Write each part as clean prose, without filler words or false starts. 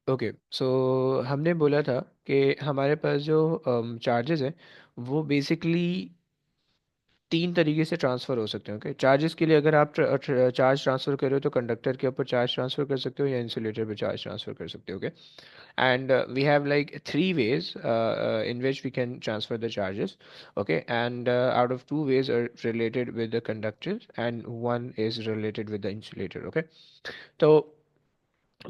Okay, सो हमने बोला था कि हमारे पास जो चार्जेस हैं वो बेसिकली तीन तरीके से ट्रांसफ़र हो सकते हैं। ओके, चार्जेस के लिए अगर आप चार्ज ट्रांसफ़र कर रहे हो तो कंडक्टर के ऊपर चार्ज ट्रांसफ़र कर सकते हो या इंसुलेटर पे चार्ज ट्रांसफ़र कर सकते हो। Okay, and we have like three ways in which we can transfer the charges. Okay, and out of two ways are related with the conductors and one is related with the insulator. Okay, so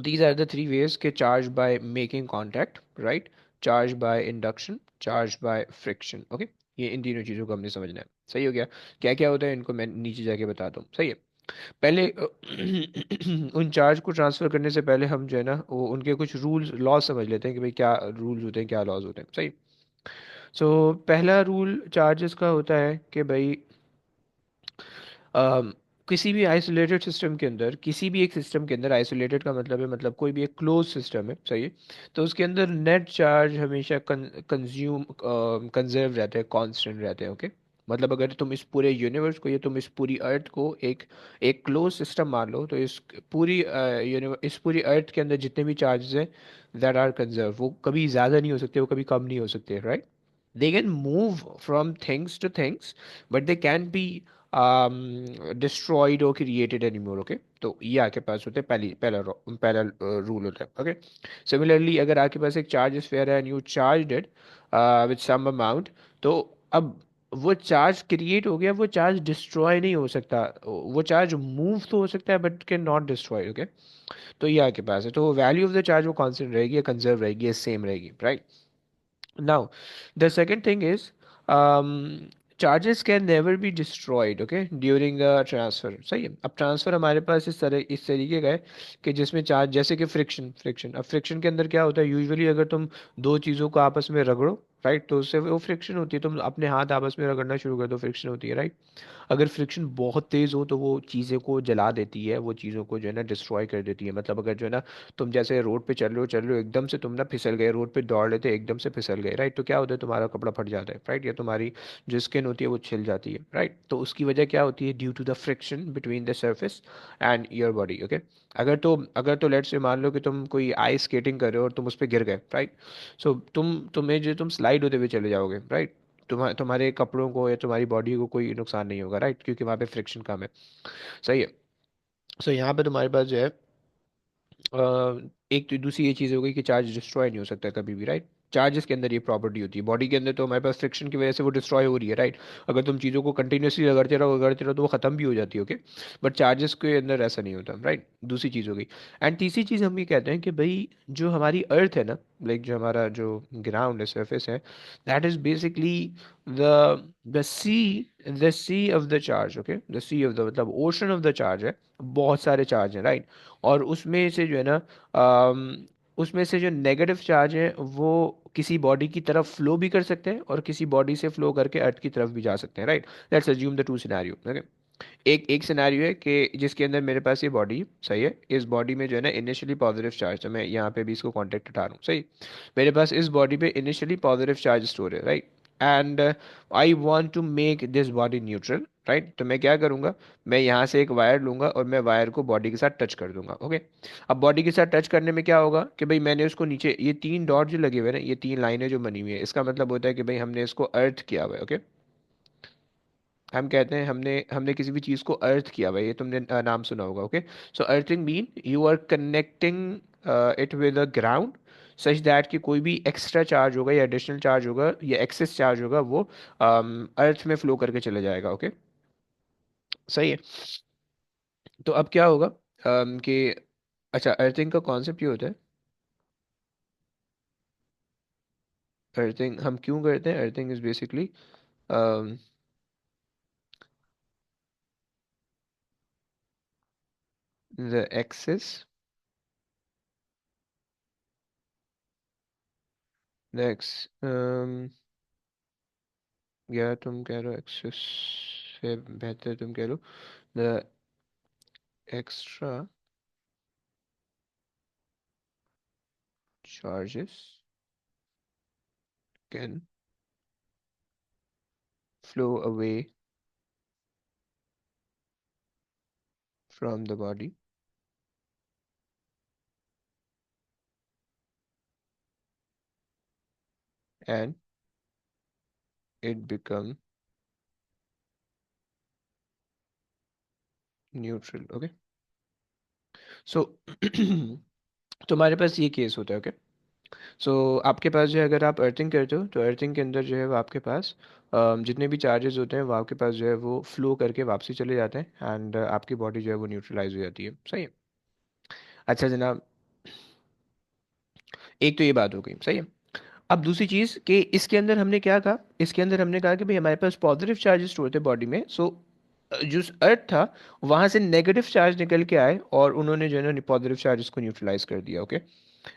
these are the three ways ke charge by making contact, right? Charge by induction, charge by friction. Okay, ये इन तीनों चीज़ों को हमने समझना है। सही हो गया? क्या क्या होता है इनको मैं नीचे जाके बताता हूँ। सही है। पहले उन चार्ज को ट्रांसफर करने से पहले हम जो है ना वो उनके कुछ रूल्स लॉज समझ लेते हैं कि भाई क्या रूल्स होते हैं, क्या लॉज होते हैं। सही। सो पहला रूल चार्जेस का होता है कि भाई अम, किसी भी आइसोलेटेड सिस्टम के अंदर, किसी भी एक सिस्टम के अंदर, आइसोलेटेड का मतलब है मतलब कोई भी एक क्लोज सिस्टम है, सही है, तो उसके अंदर नेट चार्ज हमेशा कंज्यूम कंजर्व रहते हैं, कांस्टेंट रहते हैं। ओके, मतलब अगर तुम इस पूरे यूनिवर्स को या तुम इस पूरी अर्थ को एक एक क्लोज सिस्टम मान लो तो इस पूरी यूनिवर्स, इस पूरी अर्थ के अंदर जितने भी चार्जेस हैं दैट आर कंजर्व, वो कभी ज़्यादा नहीं हो सकते, वो कभी कम नहीं हो सकते, right? They can move from things to things, but they can't be destroyed or created anymore. Okay, तो ये आपके पास होते हैं पहला रूल होता है। ओके, सिमिलरली अगर आपके पास एक चार्ज स्फीयर है and you charge it with some amount, तो अब वो चार्ज क्रिएट हो गया, वो चार्ज डिस्ट्रॉय नहीं हो सकता, वो चार्ज मूव तो हो सकता है but can not destroy. Okay, तो ये आपके पास है, तो वैल्यू ऑफ द चार्ज वो कांस्टेंट रहेगी या कंजर्व रहेगी या सेम रहेगी, right? Now, the second thing is charges can never be destroyed, okay, during a transfer. सही है। अब ट्रांसफर हमारे पास इस तरीके का है कि जिसमें चार्ज, जैसे कि फ्रिक्शन, अब फ्रिक्शन के अंदर क्या होता है, यूजुअली अगर तुम दो चीज़ों को आपस में रगड़ो, राइट, तो उससे वो फ्रिक्शन होती है। तुम अपने हाथ आपस में रगड़ना शुरू कर दो, फ्रिक्शन होती है, राइट? अगर फ्रिक्शन बहुत तेज़ हो तो वो चीज़ें को जला देती है, वो चीज़ों को जो है ना डिस्ट्रॉय कर देती है। मतलब अगर जो है ना तुम जैसे रोड पे चल रहे हो एकदम से तुम ना फिसल गए, रोड पे दौड़ लेते एकदम से फिसल गए, राइट, तो क्या होता है, तुम्हारा कपड़ा फट जाता है, राइट, या तुम्हारी जो स्किन होती है वो छिल जाती है, राइट? तो उसकी वजह क्या होती है? Due to the friction between the surface and your body. Okay, अगर तो लेट्स से मान लो कि तुम कोई आइस स्केटिंग कर रहे हो और तुम उस पर गिर गए, राइट, सो तुम स्लाइड होते हुए चले जाओगे, राइट? तुम्हारे कपड़ों को या तुम्हारी बॉडी को कोई नुकसान नहीं होगा, राइट, क्योंकि वहाँ पे फ्रिक्शन कम है। सही है। सो यहाँ पे तुम्हारे पास जो है एक तो दूसरी ये चीज़ हो गई कि चार्ज डिस्ट्रॉय नहीं हो सकता कभी भी, राइट? चार्जेस के अंदर ये प्रॉपर्टी होती है, बॉडी के अंदर तो हमारे पास फ्रिक्शन की वजह से वो डिस्ट्रॉय हो रही है, राइट? अगर तुम चीज़ों को कंटिन्यूसली रगड़ते रहो तो वो ख़त्म भी हो जाती है। ओके, बट चार्जेस के अंदर ऐसा नहीं होता, राइट? दूसरी चीज़ हो गई। एंड तीसरी चीज़ हम ये कहते हैं कि भाई जो हमारी अर्थ है ना, लाइक जो हमारा जो ग्राउंड है, सरफेस है, that is basically the sea of the charge. Okay, the sea of the मतलब ओशन ऑफ द चार्ज है, बहुत सारे चार्ज हैं, राइट? और उसमें से जो है ना उसमें से जो नेगेटिव चार्ज है वो किसी बॉडी की तरफ फ्लो भी कर सकते हैं और किसी बॉडी से फ्लो करके अर्थ की तरफ भी जा सकते हैं, right? Let's assume the two scenario. Okay, एक सिनेरियो है कि जिसके अंदर मेरे पास ये बॉडी, सही है, इस बॉडी में जो है ना इनिशियली पॉजिटिव चार्ज है, मैं यहाँ पे भी इसको कॉन्टेक्ट हटा रहा हूँ, सही। मेरे पास इस बॉडी पे इनिशियली पॉजिटिव चार्ज स्टोर है, right? And I want to make this body neutral, right? तो मैं क्या करूँगा, मैं यहाँ से एक वायर लूंगा और मैं वायर को बॉडी के साथ टच कर दूंगा। ओके, अब बॉडी के साथ टच करने में क्या होगा कि भाई मैंने उसको नीचे, ये तीन डॉट जो लगे हुए हैं ना, ये तीन लाइनें जो बनी हुई है, इसका मतलब होता है कि भाई हमने इसको अर्थ किया हुआ है। ओके, हम कहते हैं हमने हमने किसी भी चीज़ को अर्थ किया हुआ है, ये तुमने नाम सुना होगा। Okay, so earthing mean you are connecting it with the ground such that कि कोई भी एक्स्ट्रा चार्ज होगा या एडिशनल चार्ज होगा या एक्सेस चार्ज होगा वो अर्थ में फ्लो करके चले जाएगा। ओके, सही है। तो अब क्या होगा कि अच्छा, अर्थिंग का कॉन्सेप्ट ये होता है, अर्थिंग हम क्यों करते हैं, earthing is basically the excess, the ex या तुम कह रहे हो एक्सेस से बेहतर तुम कह लो the extra charges can flow away from the body and it become neutral. Okay, सो तुम्हारे पास ये केस होता है. ओके, सो आपके पास जो है, अगर आप अर्थिंग करते हो तो अर्थिंग के अंदर जो है वो आपके पास जितने भी चार्जेस होते हैं वो आपके पास जो है वो फ्लो करके वापसी चले जाते हैं एंड आपकी बॉडी जो है वो न्यूट्रलाइज हो जाती है. सही है. अच्छा जनाब, एक तो ये बात हो गई. सही है. अब दूसरी चीज़ कि इसके अंदर हमने क्या कहा, इसके अंदर हमने कहा कि भाई हमारे पास पॉजिटिव चार्जेस स्टोर थे बॉडी में. सो जो अर्थ था वहाँ से नेगेटिव चार्ज निकल के आए और उन्होंने जो है ना पॉजिटिव चार्जेस को न्यूट्रलाइज कर दिया. ओके.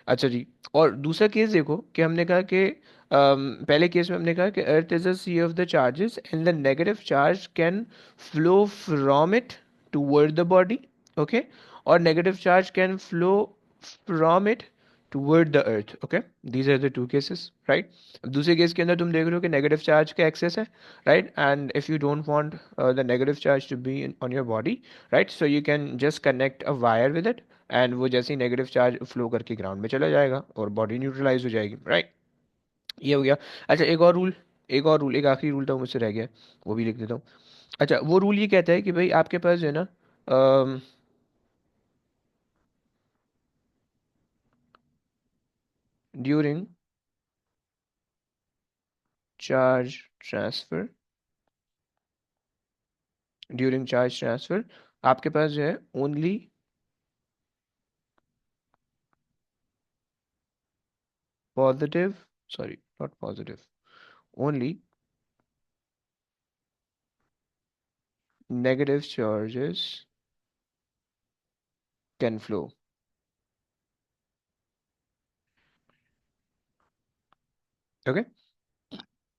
अच्छा जी. और दूसरा केस देखो कि हमने कहा कि पहले केस में हमने कहा कि earth is a sea of the charges and the negative charge can flow from it toward the body. Okay. और negative charge can flow from it toward the earth. Okay. These are the two cases, right. अब दूसरे case के अंदर तुम देख रहे हो कि नेगेटिव चार्ज का एक्सेस है, right, and if you don't want the negative charge to be on your body, right, so you can just connect a wire with it and वो जैसे ही नेगेटिव चार्ज फ्लो करके ground में चला जाएगा और बॉडी न्यूट्रलाइज हो जाएगी, राइट. ये हो गया. अच्छा एक और रूल, एक आखिरी रूल था वो मुझसे रह गया, वो भी लिख देता हूँ. अच्छा वो रूल ये कहता है कि भाई आपके पास जो है ना during charge transfer, during charge transfer आपके पास जो है only positive, sorry not positive, only negative charges can flow. Okay.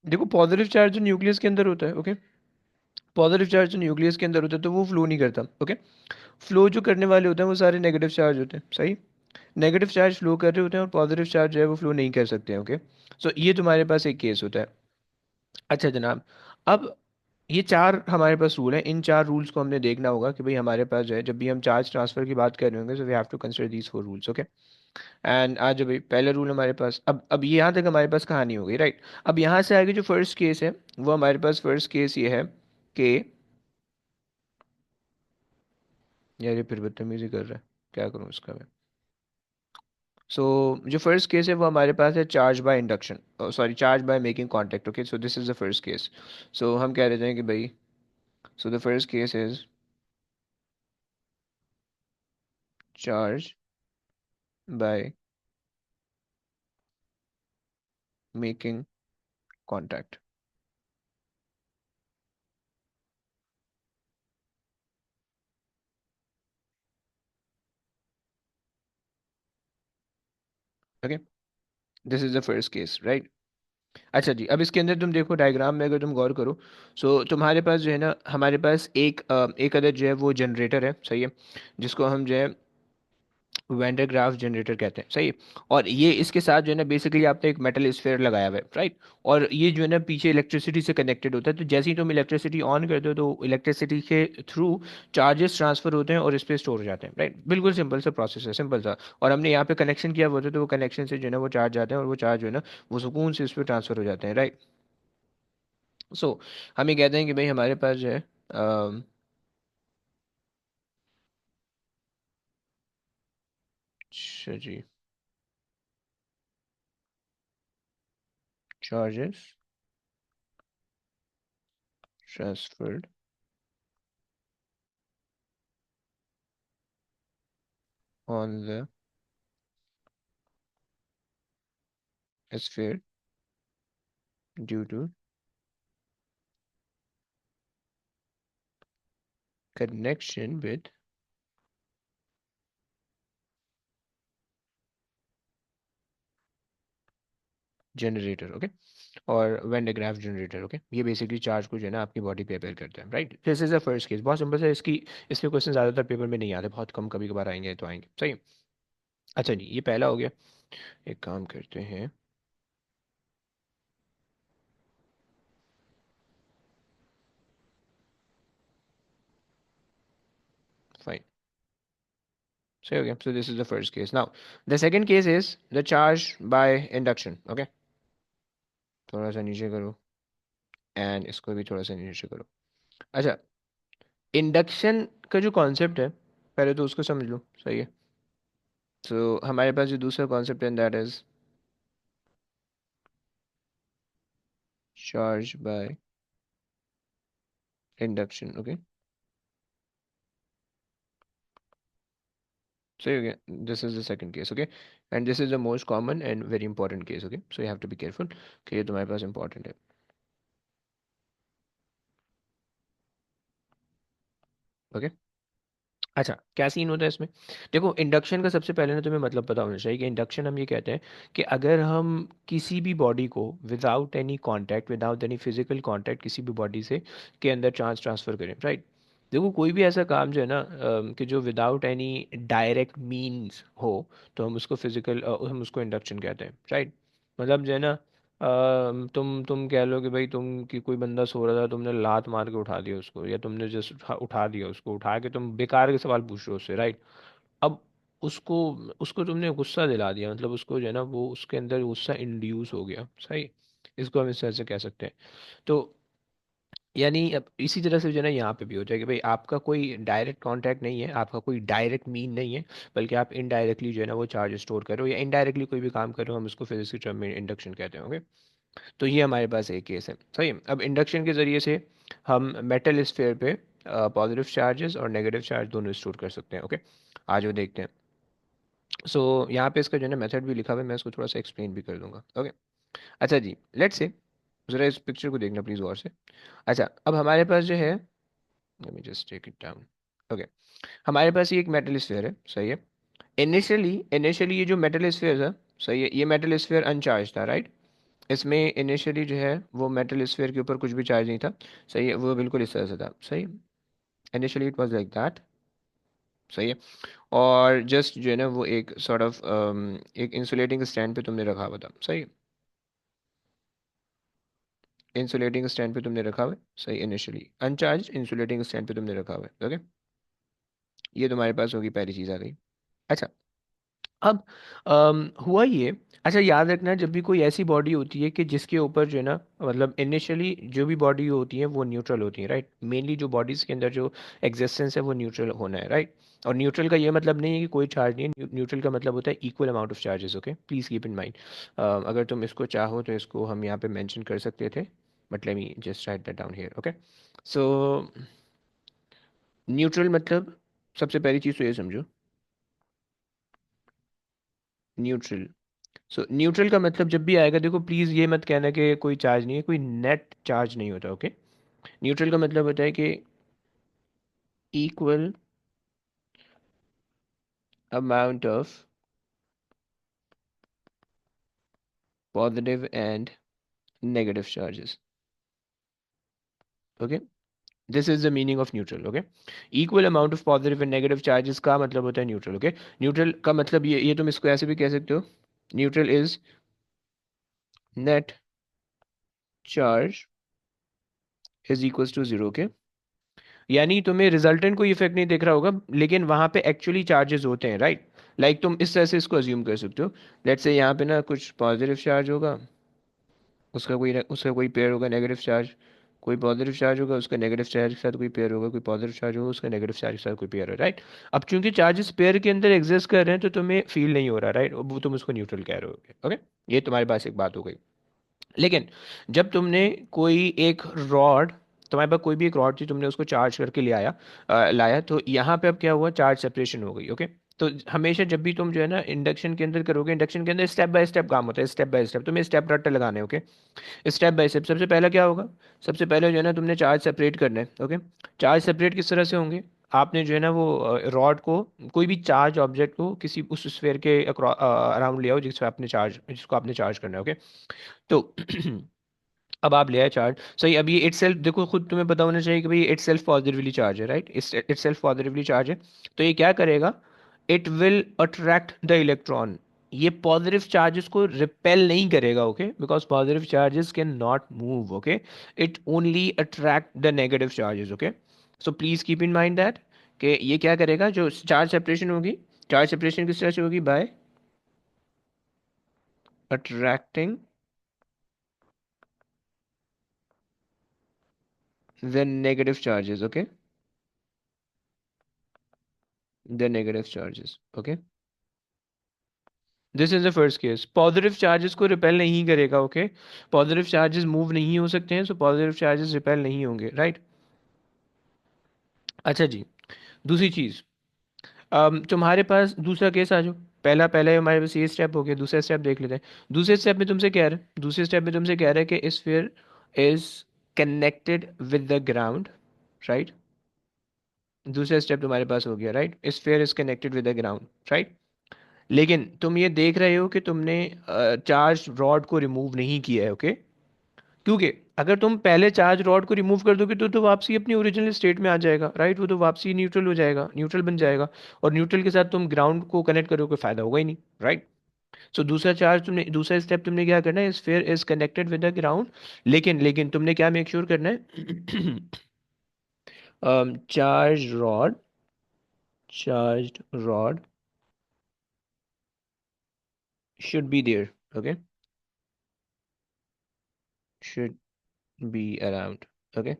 देखो पॉजिटिव चार्ज जो न्यूक्लियस के अंदर होता है, ओके, पॉजिटिव चार्ज जो न्यूक्लियस के अंदर होता है तो वो फ्लो नहीं करता. ओके. फ्लो जो करने वाले होते हैं वो सारे नेगेटिव चार्ज होते हैं. सही. नेगेटिव चार्ज फ्लो कर रहे होते हैं और पॉजिटिव चार्ज जो है वो फ्लो नहीं कर सकते हैं. ओके. सो ये तुम्हारे पास एक केस होता है. अच्छा जनाब, अब ये चार हमारे पास रूल हैं. इन चार रूल्स को हमने देखना होगा कि भाई हमारे पास जो है जब भी हम चार्ज ट्रांसफर की बात कर रहे होंगे, so we have to consider these four rules. Okay. And आज जो भाई पहला रूल हमारे पास, अब ये यहाँ तक हमारे पास कहानी हो गई, राइट. अब यहाँ से आगे जो फर्स्ट केस है वो हमारे पास फर्स्ट केस ये है कि, यार ये फिर बदतमीजी कर रहा है, क्या करूँ इसका मैं. सो जो फर्स्ट केस है वो हमारे पास है charge by induction, sorry charge by making contact. Okay, so this is the first case. So हम कह रहे हैं कि भाई, so the first case is charge by making contact. Okay, this is the first case, right. अच्छा जी, अब इसके अंदर तुम देखो डायग्राम में अगर तुम गौर करो, सो तुम्हारे पास जो है ना हमारे पास एक अदर जो है वो जनरेटर है. सही है. जिसको हम जो है वेंडर ग्राफ जनरेटर कहते हैं. सही है. और ये इसके साथ जो है ना बेसिकली आपने एक मेटल स्फेयर लगाया हुआ है, राइट. और ये जो है ना पीछे इलेक्ट्रिसिटी से कनेक्टेड होता है. तो जैसे ही तुम इलेक्ट्रिसिटी ऑन करते हो तो इलेक्ट्रिसिटी के थ्रू चार्जेस ट्रांसफर होते हैं और इस पे स्टोर हो जाते हैं, राइट. बिल्कुल सिंपल सा प्रोसेस है, सिंपल सा. और हमने यहाँ पे कनेक्शन किया हुआ था तो वो कनेक्शन से जो है ना वो चार्ज आते हैं और वो चार्ज जो है ना वो सुकून से इस पे ट्रांसफर हो जाते हैं, राइट. सो हम ये कहते हैं कि भाई हमारे पास जो है अच्छा जी, charges transferred on the sphere due to connection with generator. Okay. और वेन डायग्राफ जनरेटर. ओके, ये बेसिकली चार्ज को जो है ना आपकी बॉडी पे अपेयर करता है, right. This is the first case, बहुत सिंपल है. इसके क्वेश्चन ज़्यादातर पेपर में नहीं आते, बहुत कम कभी कभार आएंगे तो आएंगे. सही है. अच्छा जी, ये पहला हो गया. एक काम करते हैं. फाइन. सही हो गया. सो this is the first case. Now the second case is the charge by induction. Okay. थोड़ा सा नीचे करो, एंड इसको भी थोड़ा सा नीचे करो। अच्छा, इंडक्शन का जो कॉन्सेप्ट है, पहले तो उसको समझ लो, सही है। तो हमारे पास जो दूसरा कॉन्सेप्ट है, that is charge by induction. Okay, सही हो गया। This is the second case. Okay, and this is the most common and very important case. Okay, so you have to be careful कि ये तुम्हारे पास इंपॉर्टेंट है। Okay, अच्छा, क्या scene होता है इसमें? देखो, इंडक्शन का सबसे पहले ना तुम्हें मतलब पता होना चाहिए कि इंडक्शन हम ये कहते हैं कि अगर हम किसी भी बॉडी को without any contact, without any physical contact किसी भी बॉडी से के अंदर चार्ज ट्रांसफर करें, राइट? देखो, कोई भी ऐसा काम जो है ना कि जो विदाउट एनी डायरेक्ट मीन्स हो, तो हम उसको फिजिकल, हम उसको इंडक्शन कहते हैं, राइट? मतलब जो है ना, तुम कह लो कि भाई तुम कि कोई बंदा सो रहा था, तुमने लात मार के उठा दिया उसको, या तुमने जस्ट उठा दिया उसको, उठा के तुम बेकार के सवाल पूछ रहे हो उससे, राइट? अब उसको उसको तुमने गुस्सा दिला दिया, मतलब उसको जो है ना, वो उसके अंदर गुस्सा इंड्यूस हो गया, सही? इसको हम इस तरह से कह सकते हैं। तो यानी अब इसी तरह से जो है ना, यहाँ पे भी होता है कि भाई आपका कोई डायरेक्ट कांटेक्ट नहीं है, आपका कोई डायरेक्ट मीन नहीं है, बल्कि आप इनडायरेक्टली जो है ना वो चार्ज स्टोर करो, या इनडायरेक्टली कोई भी काम करो, हम उसको फिजिक्स के टर्म में इंडक्शन कहते हैं। ओके, तो ये हमारे पास एक केस है, सही है। अब इंडक्शन के ज़रिए से हम मेटल स्फीयर पे पॉजिटिव चार्जेस और नेगेटिव चार्ज दोनों स्टोर कर सकते हैं। ओके, आज वो देखते हैं। सो यहाँ पे इसका जो है ना मेथड भी लिखा हुआ है, मैं इसको थोड़ा सा एक्सप्लेन भी कर दूंगा। ओके, अच्छा जी, लेट्स से ज़रा इस पिक्चर को देखना प्लीज़ गौर से। अच्छा, अब हमारे पास जो है, let me just take it down. Okay, हमारे पास ये एक मेटल स्फीयर है, सही है। इनिशियली इनिशियली ये जो मेटल स्फीयर था, सही है, ये मेटल स्फीयर अनचार्ज था, राइट? इसमें इनिशियली जो है वो मेटल स्फीयर के ऊपर कुछ भी चार्ज नहीं था, सही है, वो बिल्कुल इस तरह से था, सही है। Initially it was like that, सही है। और जस्ट जो है ना वो एक सॉर्ट ऑफ एक इंसुलेटिंग स्टैंड पे तुमने रखा हुआ था, सही है। इंसुलेटिंग स्टैंड पे तुमने रखा हुआ है, सही, इनिशियली अनचार्ज इंसुलेटिंग स्टैंड पे तुमने रखा हुआ है। ओके, ये तुम्हारे पास होगी, पहली चीज़ आ गई। अच्छा, अब हुआ ये, अच्छा याद रखना, जब भी कोई ऐसी बॉडी होती है कि जिसके ऊपर जो है ना, मतलब इनिशियली जो भी बॉडी होती है वो न्यूट्रल होती है, राइट? मेनली जो बॉडीज़ के अंदर जो एग्जिस्टेंस है वो न्यूट्रल होना है, राइट? और न्यूट्रल का ये मतलब नहीं है कि कोई चार्ज नहीं है, न्यूट्रल का मतलब होता है equal amount of charges. Okay, please keep in mind. अगर तुम इसको चाहो तो इसको हम यहाँ पे मेंशन कर सकते थे, but let me just right that down here. Okay, so neutral मतलब, सबसे पहली चीज़ तो ये समझो, न्यूट्रल। सो न्यूट्रल का मतलब जब भी आएगा, देखो प्लीज़ ये मत कहना कि कोई चार्ज नहीं है, कोई नेट चार्ज नहीं होता। ओके, न्यूट्रल का मतलब होता है कि equal amount of positive and negative charges. Okay, this is the meaning of neutral. Okay, equal amount of positive and negative charges का मतलब होता है न्यूट्रल। ओके, न्यूट्रल का मतलब ये तुम इसको ऐसे भी कह सकते हो, neutral is net charge is equals to zero. Okay, यानी तुम्हें रिजल्टेंट कोई इफेक्ट नहीं दिख रहा होगा, लेकिन वहां पे एक्चुअली चार्जेस होते हैं, राइट? लाइक तुम इस तरह से इसको अज्यूम कर सकते हो, लेट्स से यहाँ पे ना कुछ पॉजिटिव चार्ज होगा, उसका कोई पेयर होगा नेगेटिव चार्ज, कोई पॉजिटिव चार्ज होगा उसका नेगेटिव चार्ज के साथ कोई पेयर होगा, कोई पॉजिटिव चार्ज होगा उसका नेगेटिव चार्ज के साथ कोई पेयर है, राइट? अब चूंकि चार्जेस पेयर के अंदर एग्जिस्ट कर रहे हैं तो तुम्हें फील नहीं हो रहा, राइट? वो तुम उसको न्यूट्रल कह रहे हो। ओके, ये तुम्हारे पास एक बात हो गई। लेकिन जब तुमने कोई एक रॉड, तुम्हारे पास कोई भी एक रॉड थी, तुमने उसको चार्ज करके ले आया, लाया, तो यहाँ पे अब क्या हुआ, चार्ज सेपरेशन हो गई। ओके, तो हमेशा जब भी तुम जो है ना इंडक्शन के अंदर करोगे, इंडक्शन के अंदर स्टेप बाय स्टेप काम होता है, स्टेप बाय स्टेप तुम्हें स्टेप रट्टे लगाने। ओके, स्टेप बाय स्टेप सबसे पहला क्या होगा, सबसे पहले जो है ना तुमने चार्ज सेपरेट करना है। ओके, चार्ज सेपरेट किस तरह से होंगे, आपने जो है ना वो रॉड को, कोई भी चार्ज ऑब्जेक्ट को किसी उस स्फीयर के अराउंड ले आओ जिसको आपने चार्ज करना है। ओके, तो अब आप ले आए चार्ज, सही। अब ये इट सेल्फ देखो, खुद तुम्हें पता होना चाहिए कि भाई इट सेल्फ पॉजिटिवली चार्ज है, right? It self positively charge है, तो ये क्या करेगा, it will attract the electron. ये पॉजिटिव चार्जेस को रिपेल नहीं करेगा, okay, because positive charges can not move. Okay, it only attract the negative charges. Okay, so please keep in mind that कि ये क्या करेगा, जो चार्ज सेपरेशन होगी, चार्ज सेपरेशन किस तरह से होगी, bye attracting then negative charges, okay, then negative charges, okay. This is the first case, positive charges को रिपेल नहीं करेगा, ओके, पॉजिटिव चार्जेस मूव नहीं हो सकते हैं, सो पॉजिटिव चार्जेस रिपेल नहीं होंगे, राइट। अच्छा जी, दूसरी चीज, तुम्हारे पास दूसरा केस आ जाओ। पहला पहले हमारे पास ये स्टेप हो गया, दूसरा स्टेप देख लेते हैं। दूसरे स्टेप में तुमसे कह रहा है, दूसरे स्टेप में तुमसे कह रहा है कि sphere is connected with the ground, right. दूसरा स्टेप तुम्हारे पास हो गया, right, sphere is connected with the ground, right. लेकिन तुम ये देख रहे हो कि तुमने चार्ज रॉड को रिमूव नहीं किया है, ओके। क्योंकि अगर तुम पहले चार्ज रॉड को रिमूव कर दोगे तो वापसी अपनी ओरिजिनल स्टेट में आ जाएगा, राइट, वो तो वापसी न्यूट्रल हो जाएगा, न्यूट्रल बन जाएगा। और न्यूट्रल के साथ तुम ग्राउंड को कनेक्ट करोगे, फायदा होगा ही नहीं, राइट। सो दूसरा चार्ज तुमने, दूसरा स्टेप तुमने क्या करना है, sphere is connected with the ground. लेकिन लेकिन तुमने क्या मेक श्योर करना है, charge rod, charge rod should be there, okay, should be around, okay.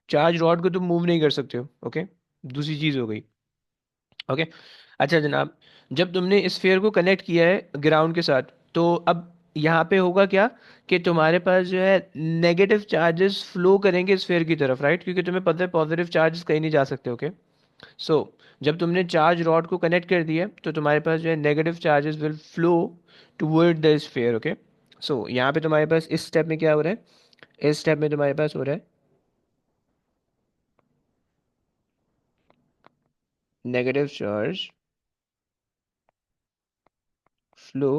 Charge rod को तुम मूव नहीं कर सकते हो, ओके। दूसरी चीज हो गई, ओके। अच्छा जनाब, जब तुमने इस स्फीयर को कनेक्ट किया है ग्राउंड के साथ, तो अब यहाँ पे होगा क्या, कि तुम्हारे पास जो है नेगेटिव चार्जेस फ्लो करेंगे स्फीयर की तरफ, राइट, क्योंकि तुम्हें पता है पॉजिटिव चार्जेस कहीं नहीं जा सकते, ओके। सो जब तुमने चार्ज रॉड को कनेक्ट कर दिया तो तुम्हारे पास जो है negative charges will flow toward the sphere, okay. So यहाँ पे तुम्हारे पास इस स्टेप में क्या हो रहा है, इस स्टेप में तुम्हारे पास हो रहा है negative charge flow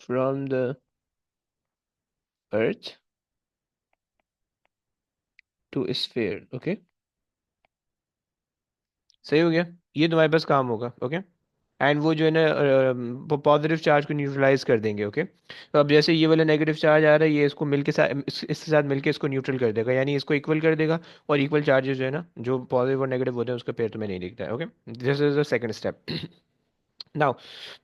from the earth to sphere, okay. सही हो गया, ये तुम्हारे पास काम होगा, ओके। एंड वो जो है ना वो पॉजिटिव चार्ज को न्यूट्रलाइज कर देंगे, ओके। तो अब जैसे ये वाला नेगेटिव चार्ज आ रहा है, ये इसको मिलके साथ इसके साथ मिलके इसको न्यूट्रल कर देगा, यानी इसको इक्वल कर देगा। और इक्वल चार्जेस जो है ना, जो पॉजिटिव और नेगेटिव होते हैं उसका पेयर तुम्हें नहीं दिखता है, okay. This is the second step. Now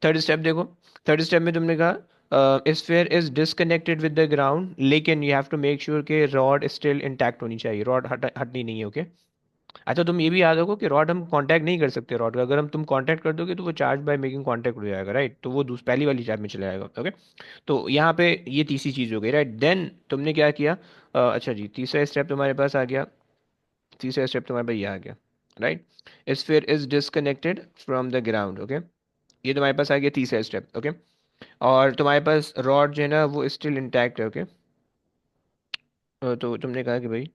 third step देखो। थर्ड स्टेप में तुमने कहा sphere is disconnected with the ground, लेकिन you have to make sure कि रॉड स्टिल इंटैक्ट होनी चाहिए, रॉड हटनी नहीं है, ओके। अच्छा तुम ये भी याद रखो कि रॉड हम कांटेक्ट नहीं कर सकते, रॉड का अगर हम तुम कांटेक्ट कर दोगे तो वो चार्ज बाय मेकिंग कांटेक्ट हो जाएगा, राइट, तो वो पहली वाली चार्ज में चला जाएगा, ओके। तो यहाँ पे ये तीसरी चीज हो गई, राइट। देन तुमने क्या किया, अच्छा जी, तीसरा स्टेप तुम्हारे पास आ गया, तीसरा स्टेप तुम्हारे पास ये आ गया, right, sphere is disconnected from the ground, okay. ये तुम्हारे पास आ गया तीसरा स्टेप, ओके। और तुम्हारे पास रॉड जो है ना वो स्टिल इंटैक्ट है, ओके। तो तुमने कहा कि भाई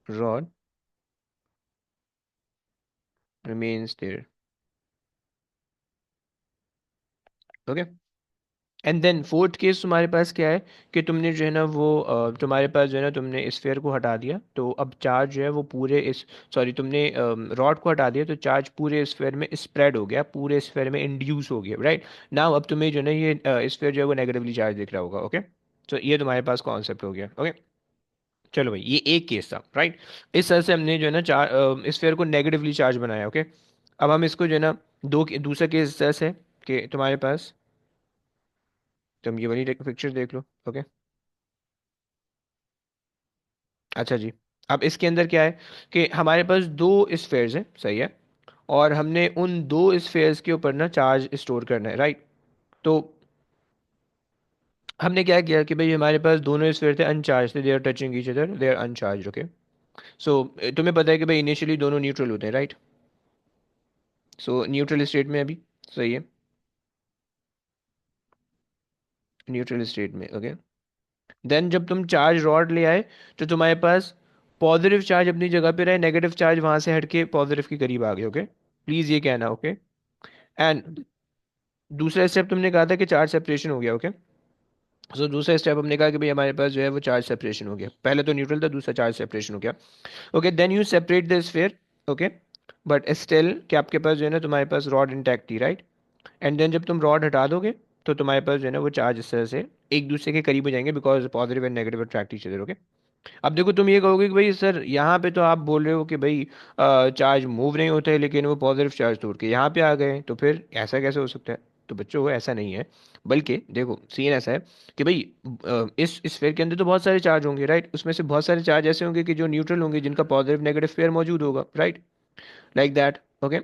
rod remains there, okay. And then fourth case तुम्हारे पास क्या है, कि तुमने जो है ना वो तुम्हारे पास जो है ना तुमने स्फीयर को हटा दिया, तो अब चार्ज जो है वो पूरे इस, सॉरी, तुमने रॉड को हटा दिया तो चार्ज पूरे स्फीयर में स्प्रेड हो गया, पूरे स्फीयर में इंड्यूस हो गया, राइट। नाउ अब तुम्हें जो है ना ये स्फीयर जो है वो नेगेटिवली चार्ज दिख रहा होगा, ओके। तो ये तुम्हारे पास कॉन्सेप्ट हो गया, ओके। चलो भाई, ये एक केस था, राइट। इस तरह से हमने जो है ना स्फीयर को नेगेटिवली चार्ज बनाया, ओके। अब हम इसको जो है ना दूसरा केस इस तरह से, कि तुम्हारे पास, तुम ये वाली पिक्चर देख लो, ओके। अच्छा जी, अब इसके अंदर क्या है, कि हमारे पास दो स्फेयर्स हैं, सही है। और हमने उन दो स्फेयर्स के ऊपर ना चार्ज स्टोर करना है, राइट। तो हमने क्या किया कि भाई हमारे पास दोनों स्फेयर थे, अनचार्ज थे, they are touching each other, they are uncharged, okay. So तुम्हें पता है कि भाई इनिशियली दोनों न्यूट्रल होते हैं, राइट। सो न्यूट्रल स्टेट में अभी, सही है, न्यूट्रल स्टेट में, ओके। देन जब तुम चार्ज रॉड ले आए तो तुम्हारे पास पॉजिटिव चार्ज अपनी जगह पे रहे, नेगेटिव चार्ज वहां से हट के पॉजिटिव के करीब आ गए, ओके। प्लीज ये कहना, ओके। एंड दूसरा स्टेप तुमने कहा था कि चार्ज सेपरेशन हो गया, ओके। सो दूसरा स्टेप हमने कहा कि भाई हमारे पास जो है वो चार्ज सेपरेशन हो गया, पहले तो न्यूट्रल था, दूसरा चार्ज सेपरेशन हो गया, okay. Then you separate the sphere, okay. But still कि आपके पास जो है ना तुम्हारे पास रॉड इंटैक्ट थी, राइट। एंड देन जब तुम रॉड हटा दोगे तो तुम्हारे पास जो है ना वो चार्ज इस तरह से एक दूसरे के करीब हो जाएंगे, because positive and negative attract each other, okay. अब देखो तुम ये कहोगे कि भाई सर यहाँ पे तो आप बोल रहे हो कि भाई चार्ज मूव नहीं होते, लेकिन वो पॉजिटिव चार्ज तोड़ के यहाँ पे आ गए, तो फिर ऐसा कैसे हो सकता है। तो बच्चों को ऐसा नहीं है, बल्कि देखो सीन ऐसा है कि भाई इस स्फीयर के अंदर तो बहुत सारे चार्ज होंगे, राइट। उसमें से बहुत सारे चार्ज ऐसे होंगे कि जो न्यूट्रल होंगे, जिनका पॉजिटिव नेगेटिव पेयर मौजूद होगा, राइट, लाइक दैट। ओके।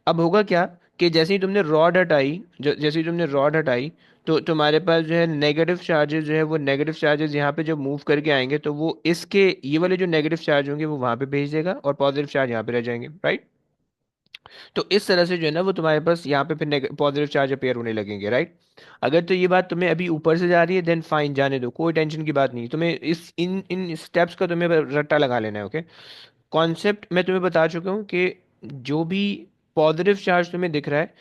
अब होगा क्या कि जैसे ही तुमने रॉड हटाई, जैसे ही तुमने रॉड हटाई, तो तुम्हारे पास जो है नेगेटिव चार्जेस जो है, वो नेगेटिव चार्जेस यहाँ पे जब मूव करके आएंगे तो वो इसके ये वाले जो नेगेटिव चार्ज होंगे वो वहां पे भेज देगा और पॉजिटिव चार्ज यहाँ पे रह जाएंगे, राइट। तो इस तरह से जो है ना वो तुम्हारे पास यहाँ पे फिर पॉजिटिव चार्ज अपेयर होने लगेंगे, राइट। अगर तो ये बात तुम्हें अभी ऊपर से जा रही है देन फाइन, जाने दो, कोई टेंशन की बात नहीं, तुम्हें इस इन इन स्टेप्स का तुम्हें रट्टा लगा लेना है, ओके। कॉन्सेप्ट मैं तुम्हें बता चुका हूँ कि जो भी पॉजिटिव चार्ज तुम्हें दिख रहा है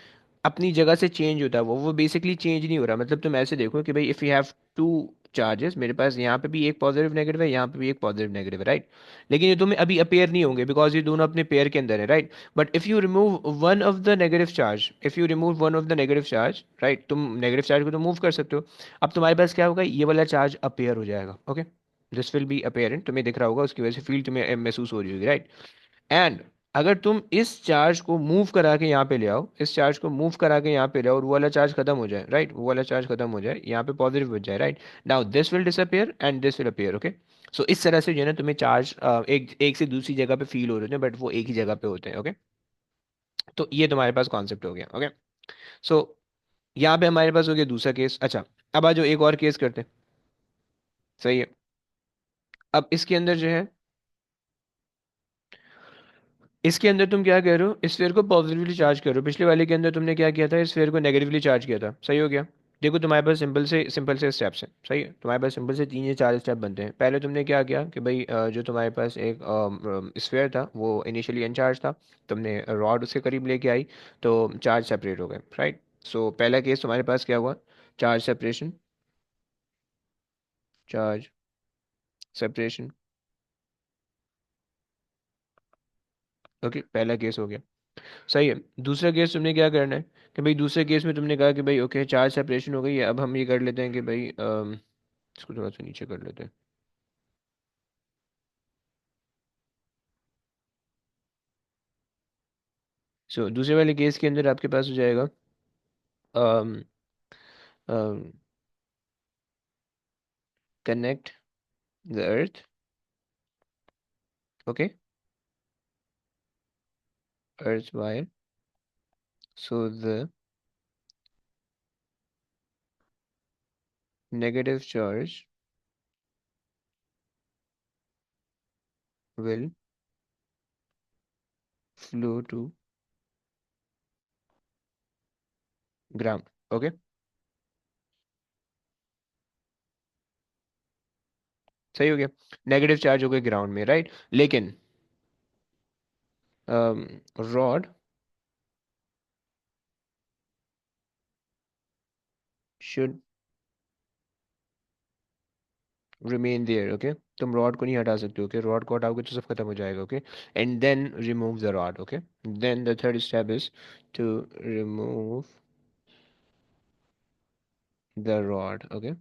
अपनी जगह से चेंज होता है, वो बेसिकली चेंज नहीं हो रहा। मतलब तुम ऐसे देखो कि भाई if you have two charges, मेरे पास यहाँ पे भी एक पॉजिटिव नेगेटिव है, यहाँ पे भी एक पॉजिटिव नेगेटिव है, राइट। लेकिन ये तुम्हें अभी अपेयर नहीं होंगे बिकॉज ये दोनों अपने पेयर के अंदर है, right. But if you remove one of the negative charge, if you remove one of the negative charge, right, तुम नेगेटिव चार्ज को तो मूव कर सकते हो। अब तुम्हारे पास क्या होगा, ये वाला चार्ज अपेयर हो जाएगा, ओके। दिस विल बी अपेयरेंट, तुम्हें दिख रहा होगा, उसकी वजह से फील्ड तुम्हें महसूस हो रही होगी, राइट। एंड अगर तुम इस चार्ज को मूव करा के यहाँ पे ले आओ, इस चार्ज को मूव करा के यहाँ पे ले आओ और वो वाला चार्ज खत्म हो जाए, राइट, वो वाला चार्ज खत्म हो जाए, यहाँ पे पॉजिटिव बच जाए, right. Now this will disappear and this will appear, okay. So इस तरह से जो है ना तुम्हें चार्ज एक एक से दूसरी जगह पे फील हो रहे हैं बट वो एक ही जगह पे होते हैं, ओके। तो ये तुम्हारे पास कॉन्सेप्ट हो गया, ओके। सो यहाँ पे हमारे पास हो गया दूसरा केस। अच्छा, अब आ जाओ एक और केस करते हैं, सही है। अब इसके अंदर जो है, इसके अंदर तुम क्या कह रहे हो, स्फीयर को पॉजिटिवली चार्ज कर रहे हो। पिछले वाले के अंदर तुमने क्या किया था, स्फीयर को नेगेटिवली चार्ज किया था, सही हो गया। देखो तुम्हारे पास सिंपल से स्टेप्स हैं, सही है। तुम्हारे पास सिंपल से तीन या चार स्टेप बनते हैं। पहले तुमने क्या किया कि भाई जो तुम्हारे पास एक स्फीयर था वो इनिशियली अनचार्ज था, तुमने रॉड उसके करीब लेके आई तो चार्ज सेपरेट हो गए, राइट। सो पहला केस तुम्हारे पास क्या हुआ, charge separation, charge separation, okay, पहला केस हो गया, सही है। दूसरा केस तुमने क्या करना है कि भाई दूसरे केस में तुमने कहा कि भाई ओके चार्ज सेपरेशन हो गई है, अब हम ये कर लेते हैं कि भाई इसको थोड़ा सा नीचे कर लेते हैं। सो दूसरे वाले केस के अंदर आपके पास हो जाएगा connect the earth, okay, earth wire, so the negative charge will flow to ground, okay. सही हो गया, नेगेटिव चार्ज हो गए ग्राउंड में, राइट। लेकिन rod should remain there, okay. तुम रॉड को नहीं हटा सकते, ओके। रॉड को हटाओगे तो सब खत्म हो जाएगा, okay. And then remove the rod, okay. Then the third step is to remove the rod, okay.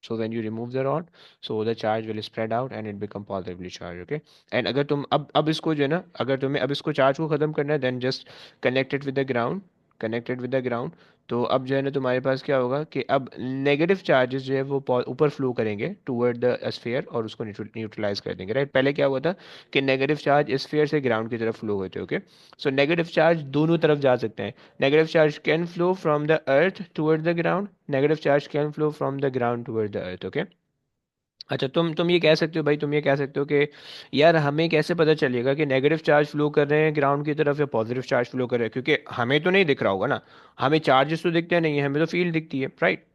So when you remove the rod, so the charge will spread out and it become positively charged, okay. And अगर तुम अब इसको जो है ना, अगर तुम्हें अब इसको चार्ज को खत्म करना है then just connected with the ground, connected with the ground. तो अब जो है ना तुम्हारे पास क्या होगा कि अब नेगेटिव चार्जेस जो है वो ऊपर फ्लो करेंगे टुवर्ड द स्फीयर और उसको न्यूट्रलाइज कर देंगे, राइट। पहले क्या हुआ था कि नेगेटिव चार्ज स्फीयर से ग्राउंड की तरफ फ्लो होते, ओके। सो नेगेटिव चार्ज दोनों तरफ जा सकते हैं। Negative charge can flow from the earth toward the ground. Negative charge can flow from the ground toward the earth. Okay. अच्छा, तुम ये कह सकते हो भाई, तुम ये कह सकते हो कि यार हमें कैसे पता चलेगा कि नेगेटिव चार्ज फ्लो कर रहे हैं ग्राउंड की तरफ या पॉजिटिव चार्ज फ्लो कर रहे हैं, क्योंकि हमें तो नहीं दिख रहा होगा ना। हमें चार्जेस तो दिखते नहीं है, हमें तो फील्ड दिखती है, राइट।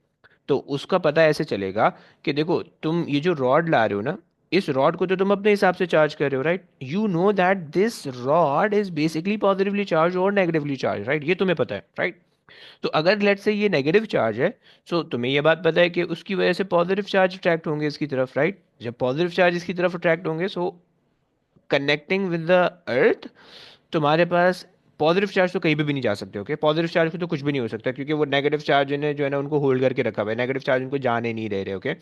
तो उसका पता ऐसे चलेगा कि देखो तुम ये जो रॉड ला रहे हो ना, इस रॉड को तो तुम अपने हिसाब से चार्ज कर रहे हो, right. You know that this rod is basically positively charge और नेगेटिवली चार्ज, राइट, ये तुम्हें पता है, राइट। तो अगर लेट से ये नेगेटिव चार्ज है, सो तुम्हें ये बात पता है कि उसकी वजह से पॉजिटिव चार्ज अट्रैक्ट होंगे इसकी तरफ, राइट। जब पॉजिटिव चार्ज इसकी तरफ अट्रैक्ट होंगे, सो कनेक्टिंग विद द अर्थ तुम्हारे पास पॉजिटिव चार्ज तो कहीं भी नहीं जा सकते, ओके। पॉजिटिव चार्ज को तो कुछ भी नहीं हो सकता क्योंकि वो नेगेटिव चार्ज ने जो है ना उनको होल्ड करके रखा हुआ है, नेगेटिव चार्ज उनको जाने नहीं दे रहे, ओके।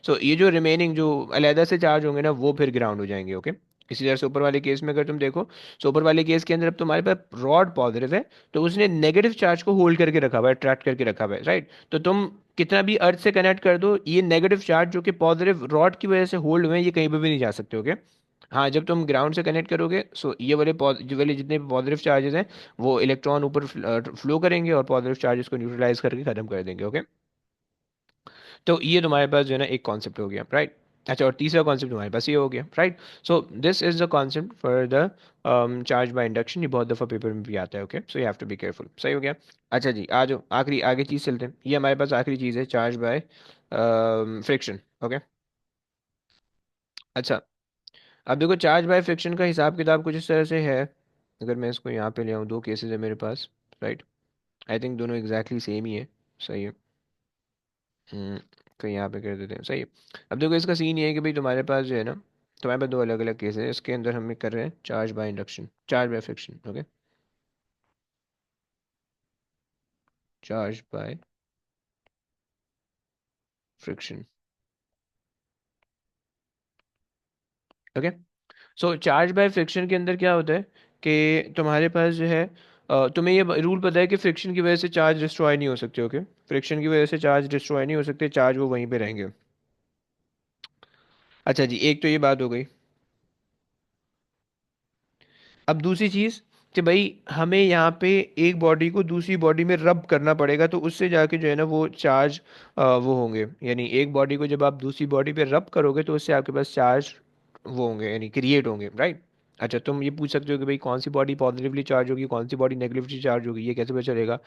सो ये जो रिमेनिंग जो अलहदा से चार्ज होंगे ना वो फिर ग्राउंड हो जाएंगे, ओके। इसी तरह से ऊपर वाले केस में अगर तुम देखो, तो ऊपर वाले केस के अंदर अब तुम्हारे पास रॉड पॉजिटिव है, तो उसने नेगेटिव चार्ज को होल्ड करके रखा हुआ है, अट्रैक्ट करके रखा हुआ है, राइट। तो तुम कितना भी अर्थ से कनेक्ट कर दो, ये नेगेटिव चार्ज जो कि पॉजिटिव रॉड की वजह से होल्ड हुए हैं, ये कहीं पर भी नहीं जा सकते, ओके। हाँ, जब तुम ग्राउंड से कनेक्ट करोगे, सो ये वाले जो वाले जितने पॉजिटिव चार्जेस हैं, वो इलेक्ट्रॉन ऊपर फ्लो करेंगे और पॉजिटिव चार्जेस को न्यूट्रलाइज करके खत्म कर देंगे, ओके। तो ये तुम्हारे पास जो है ना एक कॉन्सेप्ट हो गया, राइट। अच्छा, और तीसरा कॉन्सेप्ट तुम्हारे पास ये हो गया, right. So this is the concept for the charge by induction. ये बहुत दफ़ा पेपर में भी आता है, okay, so you have to be careful. सही हो गया। अच्छा जी, आ जाओ आखिरी आगे चीज़ चलते हैं। ये हमारे पास आखिरी चीज़ है, चार्ज बाय फ्रिक्शन, ओके। अच्छा, अब देखो चार्ज बाय फ्रिक्शन का हिसाब किताब कुछ इस तरह से है। अगर मैं इसको यहाँ पे ले आऊँ, दो केसेस है मेरे पास, राइट। आई थिंक दोनों एग्जैक्टली सेम ही है। सही है। हम्म, तो यहाँ पे कर देते हैं, सही है। अब देखो इसका सीन ये है कि भाई तुम्हारे पास जो है ना, तुम्हारे पास दो अलग अलग केस है। इसके अंदर हम कर रहे हैं charge by induction, charge by friction, okay. Charge by friction, okay. So charge by friction के अंदर क्या होता है कि तुम्हारे पास जो है, तुम्हें ये रूल पता है कि फ्रिक्शन की वजह से चार्ज डिस्ट्रॉय नहीं हो सकते, ओके। फ्रिक्शन की वजह से चार्ज डिस्ट्रॉय नहीं हो सकते, चार्ज वो वहीं पे रहेंगे। अच्छा जी, एक तो ये बात हो गई। अब दूसरी चीज़ कि भाई हमें यहाँ पे एक बॉडी को दूसरी बॉडी में रब करना पड़ेगा, तो उससे जाके जो है ना वो चार्ज वो होंगे, यानी एक बॉडी को जब आप दूसरी बॉडी पे रब करोगे तो उससे आपके पास चार्ज वो होंगे, यानी क्रिएट होंगे, राइट। अच्छा, तुम ये पूछ सकते हो कि भाई कौन सी बॉडी पॉजिटिवली चार्ज होगी, कौन सी बॉडी नेगेटिवली चार्ज होगी, ये कैसे पता चलेगा।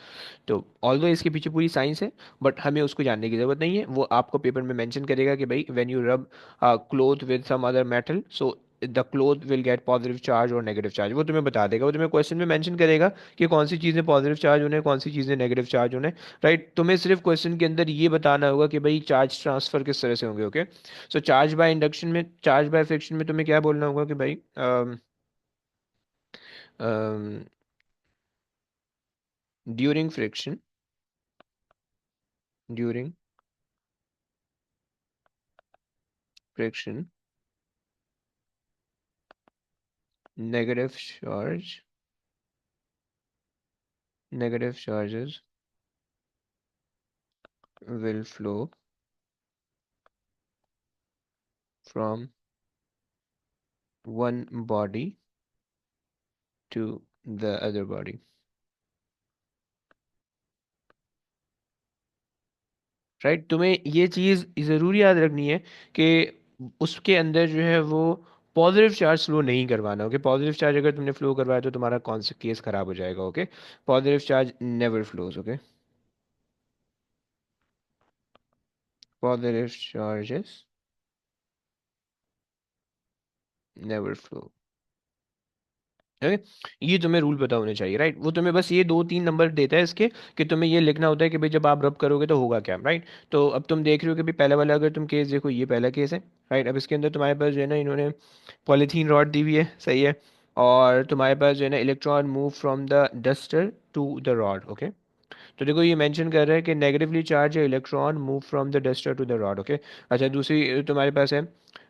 तो ऑल्दो इसके पीछे पूरी साइंस है, बट हमें उसको जानने की ज़रूरत नहीं है। वो आपको पेपर में मेंशन करेगा कि भाई when you rub cloth with some other metal, so the cloth will get positive charge और नेगेटिव चार्ज, वो तुम्हें बता देगा। वो तुम्हें क्वेश्चन में मेंशन करेगा कि कौन सी चीज़ें पॉजिटिव चार्ज होने हैं, कौन सी चीज़ें नेगेटिव चार्ज होने हैं, राइट। तुम्हें सिर्फ क्वेश्चन के अंदर ये बताना होगा कि भाई चार्ज ट्रांसफर किस तरह से होंगे, okay. So charge by induction में, चार्ज बाय फ्रिक्शन में तुम्हें क्या बोलना होगा कि भाई during friction, during friction negative charge, negative charges will flow from one body to the other body, right. तुम्हें ये चीज़ ज़रूर याद रखनी है कि उसके अंदर जो है वो पॉजिटिव चार्ज फ्लो नहीं करवाना, ओके। पॉजिटिव चार्ज अगर तुमने फ्लो करवाया तो तुम्हारा कौन सा केस खराब हो जाएगा, okay. Positive charge never flows, okay. Positive charges never flow, है। ये तुम्हें रूल पता होने चाहिए, राइट। वो तुम्हें बस ये दो तीन नंबर देता है इसके, कि तुम्हें ये लिखना होता है कि भाई जब आप रब करोगे तो होगा क्या, राइट। तो अब तुम देख रहे हो कि भाई पहला वाला अगर तुम केस देखो, ये पहला केस है, राइट। अब इसके अंदर तुम्हारे पास जो है ना इन्होंने पॉलीथीन रॉड दी हुई है, सही है। और तुम्हारे पास जो है ना electron move from the duster to the rod, okay. तो देखो ये मेंशन कर रहा है कि negatively charged electron move from the duster to the rod, okay. अच्छा, दूसरी तुम्हारे पास है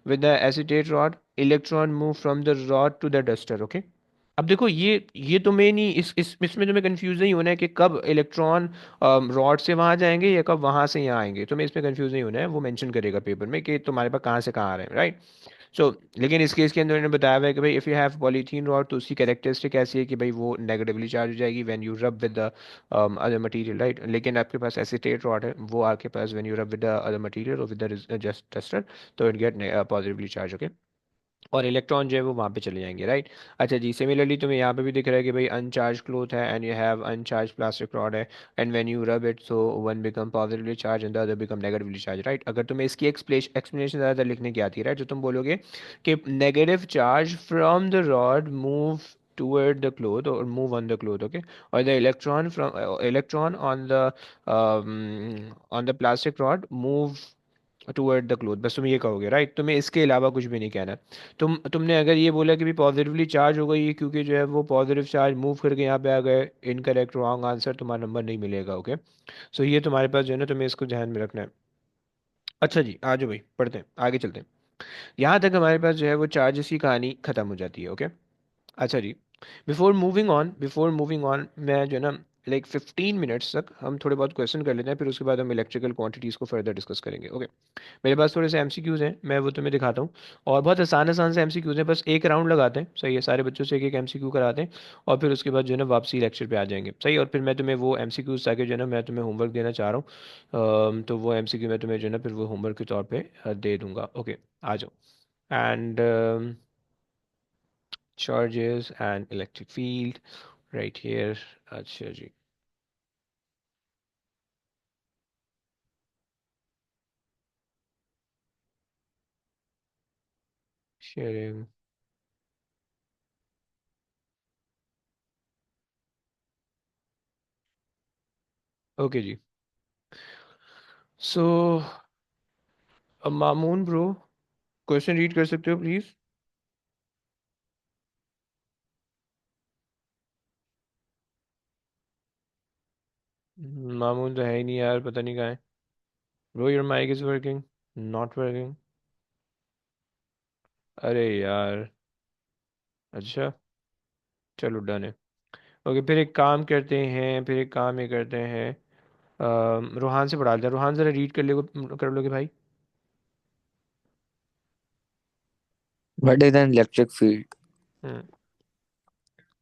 with the acetate rod electron move from the rod to the duster, okay. अब देखो ये तुम्हें नहीं, इस इसमें तुम्हें कंफ्यूज नहीं होना है कि कब इलेक्ट्रॉन रॉड से वहां जाएंगे या कब वहां से यहाँ आएंगे। तुम्हें इसमें कंफ्यूज नहीं होना है, वो मेंशन करेगा पेपर में कि तुम्हारे पास कहाँ से कहाँ आ रहे हैं, राइट। सो लेकिन इस केस के अंदर इन्होंने बताया हुआ है कि भाई if you have polythene rod, तो उसकी कैरेक्टरिस्टिक ऐसी है कि भाई वो नेगेटिवली चार्ज हो जाएगी when you rub with the other material, right. लेकिन आपके पास एसीटेट रॉड है, वो आपके पास when you rub with the other material और विद द जस्ट टेस्टर, तो it get positively charge, okay. और इलेक्ट्रॉन जो है वो वहाँ पे चले जाएंगे, राइट। अच्छा जी, सिमिलरली तुम्हें यहाँ पे भी दिख रहा है कि भाई अनचार्ज क्लोथ है and you have uncharged plastic rod है, and when you rub it, so one become positively charge and the other become negatively charge, right. अगर तुम्हें इसकी एक्सप्लेनेशन ज़्यादा लिखने की आती है, राइट, तो तुम बोलोगे कि negative charge from the rod move toward the cloth or move on the cloth, okay, or the electron on the plastic rod move toward the cloth, बस तुम ये कहोगे, राइट। तुम्हें इसके अलावा कुछ भी नहीं कहना। तुमने अगर ये बोला कि भी पॉजिटिवली चार्ज हो गई क्योंकि जो है वो पॉजिटिव चार्ज मूव करके यहाँ पे आ गए, इनकरेक्ट, रॉन्ग आंसर, तुम्हारा नंबर नहीं मिलेगा, ओके। सो ये तुम्हारे पास जो है ना, तुम्हें इसको ध्यान में रखना है। अच्छा जी, आ जाओ भाई, पढ़ते हैं, आगे चलते हैं। यहाँ तक हमारे पास जो है वो चार्जेस की कहानी खत्म हो जाती है। ओके। अच्छा जी। बिफोर मूविंग ऑन मैं जो है ना, लाइक 15 मिनट्स तक हम थोड़े बहुत क्वेश्चन कर लेते हैं, फिर उसके बाद हम इलेक्ट्रिकल क्वांटिटीज़ को फर्दर डिस्कस करेंगे। ओके। मेरे पास थोड़े से एमसीक्यूज़ हैं, मैं वो तुम्हें दिखाता हूँ। और बहुत आसान आसान से एमसीक्यूज़ हैं, बस एक राउंड लगाते हैं, सही है, सारे बच्चों से एक एक एमसीक्यू कराते हैं। और फिर उसके बाद जो है ना वापसी लेक्चर पे आ जाएंगे, सही है। और फिर मैं तुम्हें वो एमसीक्यूज़ ताकि जो है ना मैं तुम्हें होमवर्क देना चाह रहा हूँ, तो वो एमसीक्यू मैं तुम्हें जो है ना फिर वो होमवर्क के तौर पे दे दूंगा। ओके। आ जाओ। And charges and electric field right here. अच्छा जी। sharing। ओके जी। सो मामून ब्रो, क्वेश्चन रीड कर सकते हो प्लीज? मामून तो है ही नहीं यार, पता नहीं कहाँ है। Bro your mic is working, not working. अरे यार। अच्छा। चलो डन है। ओके, फिर एक काम करते हैं, फिर एक काम ये करते हैं, रूहान से पढ़ा लेते हैं। रूहान जरा रीड कर लोगे भाई? What is an electric field? Hmm.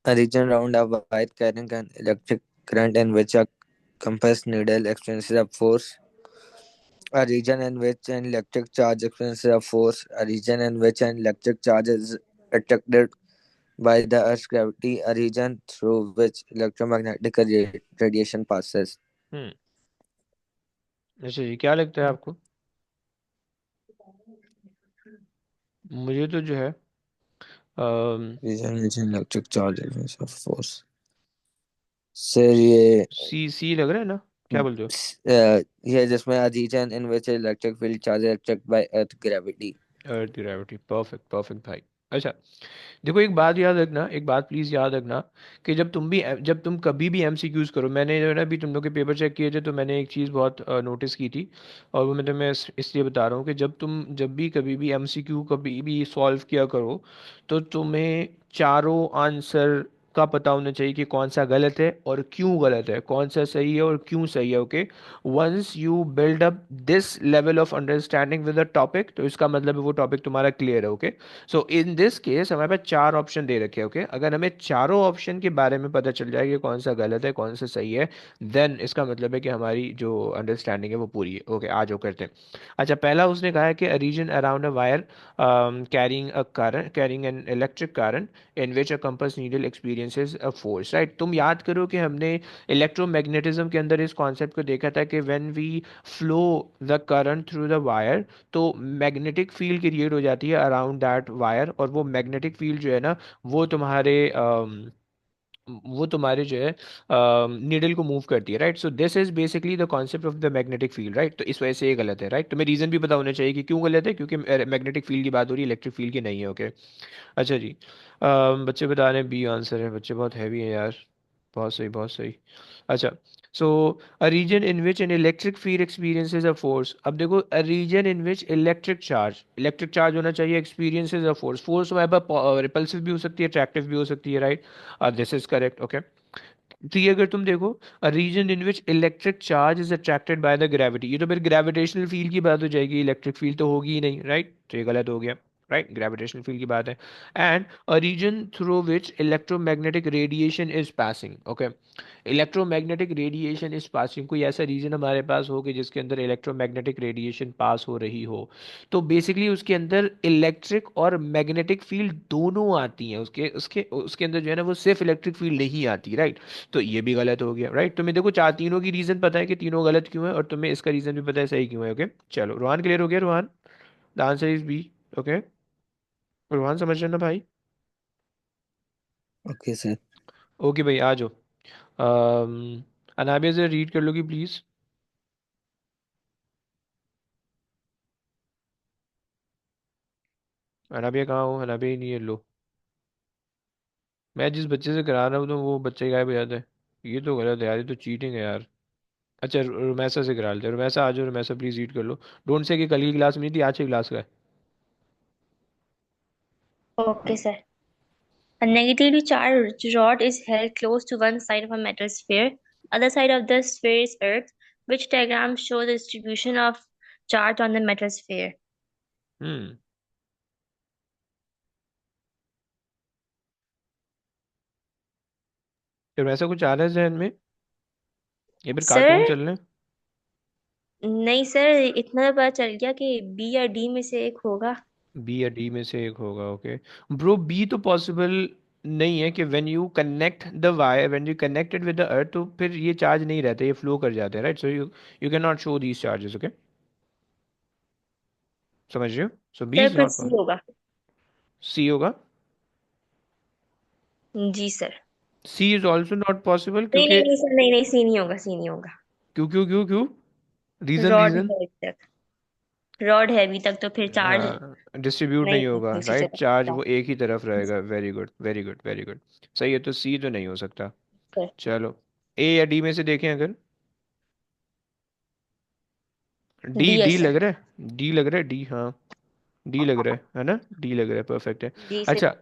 A region around a wire carrying an electric current in which a compass needle experiences a force. A region in which an electric charge experiences a force. A region in which an electric charge is attracted by the Earth's gravity. A region through which electromagnetic radiation passes. हम्म। अच्छा जी, क्या लगता है आपको? मुझे तो जो है Region in which an electric charge experiences a force. Sir ये सी सी लग रहा है ना, क्या बोलते हो? ये जिसमें a region in which electric field charge is attracted by Earth gravity. अर्थ की ग्रेविटी, परफेक्ट परफेक्ट भाई। अच्छा। देखो एक बात याद रखना, एक बात प्लीज़ याद रखना, कि जब तुम कभी भी एमसीक्यूज़ करो, मैंने जो है ना अभी तुम लोग के पेपर चेक किए थे, तो मैंने एक चीज़ बहुत नोटिस की थी। और वो मैं तुम्हें इसलिए बता रहा हूँ कि जब भी कभी भी एमसीक्यू कभी भी सॉल्व किया करो, तो तुम्हें चारों आंसर का पता होना चाहिए कि कौन सा गलत है और क्यों गलत है, कौन सा सही है और क्यों सही है। Okay. Once you build up this level of understanding with the topic, तो इसका मतलब है वो टॉपिक तुम्हारा क्लियर है। Okay. So in this case हमारे पास चार ऑप्शन दे रखे हैं। ओके। अगर हमें चारों ऑप्शन के बारे में पता चल जाए कि कौन सा गलत है कौन सा सही है, देन इसका मतलब है कि हमारी जो अंडरस्टैंडिंग है वो पूरी है। ओके, आ जाओ करते हैं। अच्छा, पहला उसने कहा है कि a region around a wire carrying an electric current in which a compass needle experiences a force, right. तुम याद करो कि हमने इलेक्ट्रोमैग्नेटिज्म के अंदर इस कॉन्सेप्ट को देखा था कि when we flow the current through the wire, तो मैग्नेटिक फील्ड क्रिएट हो जाती है अराउंड दैट वायर, और वो मैग्नेटिक फील्ड जो है ना वो तुम्हारे जो है नीडल को मूव करती है, right. So this is basically the concept of the magnetic field, right. तो इस वजह से ये गलत है, राइट। तुम्हें रीजन भी पता होना चाहिए कि क्यों गलत है, क्योंकि मैग्नेटिक फील्ड की बात हो रही है, इलेक्ट्रिक फील्ड की नहीं है। ओके। अच्छा जी। बच्चे बता रहे हैं बी आंसर है, बच्चे बहुत हैवी हैं यार। बहुत सही, बहुत सही। अच्छा। So a region in which an electric field experiences a force, अब देखो a region in which electric charge होना चाहिए, एक्सपीरियंसेस अ फोर्स। फोर्स हमारे पास रिपल्सिव भी हो सकती है, अट्रैक्टिव भी हो सकती है, right. This is correct. Okay. तो ये अगर तुम देखो, a region in which electric charge is attracted by the gravity, ये तो फिर ग्रेविटेशनल फील्ड की बात हो जाएगी, इलेक्ट्रिक फील्ड तो होगी ही नहीं, राइट। तो ये गलत हो गया, राइट, ग्रेविटेशनल फील्ड की बात है। And a region through which electromagnetic radiation is passing. Okay. Electromagnetic radiation is passing, कोई ऐसा रीजन हमारे पास हो कि जिसके अंदर इलेक्ट्रोमैग्नेटिक रेडिएशन पास हो रही हो, तो बेसिकली उसके अंदर इलेक्ट्रिक और मैग्नेटिक फील्ड दोनों आती हैं, उसके उसके उसके अंदर जो है ना वो सिर्फ इलेक्ट्रिक फील्ड नहीं आती, राइट। तो ये भी गलत हो गया, राइट। तुम्हें देखो चार तीनों की रीजन पता है कि तीनों गलत क्यों है, और तुम्हें इसका रीजन भी पता है सही क्यों है। ओके। चलो रोहन, क्लियर हो गया Rohan? The answer is B. Okay. Rohan समझ रहे ना भाई? Okay sir. ओके भाई, आ जाओ। अनाबिया से रीड कर लोगी प्लीज? अनाबिया कहाँ हो? अनाबिया ही नहीं है, लो। मैं जिस बच्चे से करा रहा हूँ तो वो बच्चे गायब हो जाता है। ये तो गलत है यार, ये तो चीटिंग है यार। अच्छा, रुमैसा से करा लेते हैं। रुमैसा आ जाओ, रुमैसा प्लीज रीड कर लो। डोंट से कि कल की क्लास में नहीं थी, आज की क्लास का है। Okay, sir. A negatively charged rod is held close to one side of a metal sphere. Other side of the sphere is Earth, which diagram shows the distribution of charge on the metal sphere. हम्म। फिर ऐसा कुछ आ रहा है जहन में, या फिर cartoon sir, चल रहे हैं? नहीं सर, इतना तो पता चल गया कि बी या डी में से एक होगा। बी या डी में से एक होगा, ओके। ब्रो बी तो पॉसिबल नहीं है कि when you connect the wire, when you connected with the earth, तो फिर ये चार्ज नहीं रहते, ये फ्लो कर जाते हैं, right? So you can not show these charges, okay. समझ रहे हो? सो बी सर इज फिर नॉट, सी होगा। सी होगा। जी sir. C is also not possible, नहीं क्योंकि नहीं नहीं सर, नहीं नहीं, सी नहीं होगा, सी नहीं होगा। क्यों क्यों क्यों क्यों? Reason rod reason. है अभी तक। रॉड है अभी तक, तो फिर चार्ज डिस्ट्रीब्यूट नहीं नहीं होगा होगा, दूसरी राइट? जगह। चार्ज वो एक ही तरफ रहेगा। Very good very good very good. सही है, तो सी तो नहीं हो सकता। सर, चलो, ए या डी में से देखें अगर। डी, डी है डी सर। लग रहा है, डी लग रहा है, डी, हाँ। डी लग रहा है ना? डी लग रहा है, परफेक्ट है। डी से। अच्छा,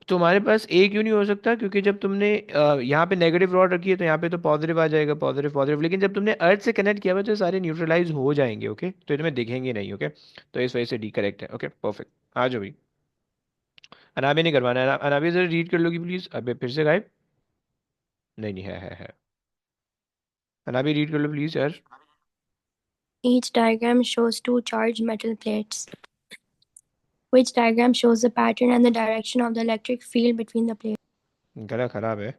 तुम्हारे पास ए क्यों नहीं हो सकता? क्योंकि जब तुमने यहाँ पे नेगेटिव रॉड रखी है, तो यहाँ पे तो पॉजिटिव आ जाएगा, पॉजिटिव पॉजिटिव, लेकिन जब तुमने अर्थ से कनेक्ट किया हुआ है, तो सारे न्यूट्रलाइज हो जाएंगे, ओके? तो ये तुम्हें दिखेंगे नहीं, ओके? तो इस वजह से डी करेक्ट है, ओके, परफेक्ट। आ जाओ भाई। अनाबे नहीं करवाना है, अनाबे जरा रीड कर लोगी प्लीज। अबे फिर से गायब। नहीं नहीं, है। अनाबे रीड कर लो प्लीज यार। Each diagram shows two charged metal plates, which diagram shows the pattern and the direction of the electric field between the plates. गला खराब है।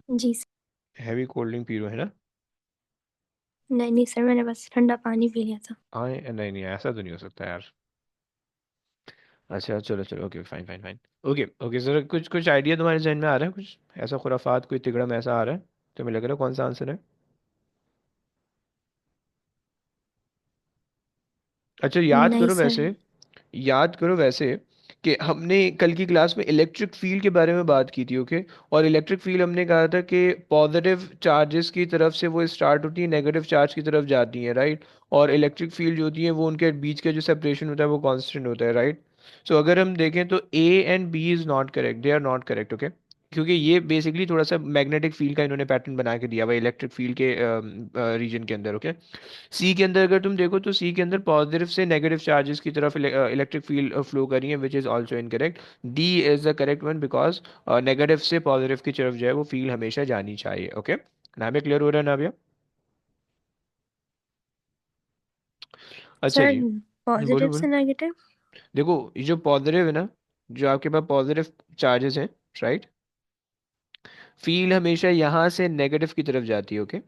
जी सर। हैवी कोल्ड ड्रिंक पी रहे हो है ना? नहीं नहीं सर, मैंने बस ठंडा पानी पी लिया था। आए नहीं नहीं, ऐसा तो नहीं हो सकता यार। अच्छा चलो चलो, okay, fine fine fine. Okay okay sir, कुछ कुछ आइडिया तुम्हारे जहन में आ रहा है कुछ? ऐसा खुराफात कोई तिगड़म ऐसा आ रहा है तुम्हें लग रहा है कौन सा आंसर है? अच्छा, याद नहीं करो सर। वैसे, याद करो वैसे कि हमने कल की क्लास में इलेक्ट्रिक फील्ड के बारे में बात की थी, ओके? और इलेक्ट्रिक फील्ड हमने कहा था कि पॉजिटिव चार्जेस की तरफ से वो स्टार्ट होती है, नेगेटिव चार्ज की तरफ जाती है, राइट? और इलेक्ट्रिक फील्ड जो होती है वो उनके बीच का जो सेपरेशन होता है वो कांस्टेंट होता है, राइट? सो अगर हम देखें तो A and B is not correct, they are not correct, okay? क्योंकि ये बेसिकली थोड़ा सा मैग्नेटिक फील्ड का इन्होंने पैटर्न बना के दिया हुआ है इलेक्ट्रिक फील्ड के रीजन के अंदर, ओके? सी के अंदर अगर तुम देखो, तो सी के अंदर पॉजिटिव से नेगेटिव चार्जेस की तरफ इलेक्ट्रिक फील्ड फ्लो कर रही है, which is also incorrect. D is the correct one, because negative से पॉजिटिव की तरफ जो है वो फील्ड हमेशा जानी चाहिए, ओके? नाभ्या क्लियर हो रहा है, नाभ्या? अच्छा सर जी। बोलो पॉजिटिव बोलो। से नेगेटिव। देखो, ये जो पॉजिटिव है ना, जो आपके पास पॉजिटिव चार्जेस हैं, राइट? फील्ड हमेशा यहाँ से नेगेटिव की तरफ जाती है, ओके?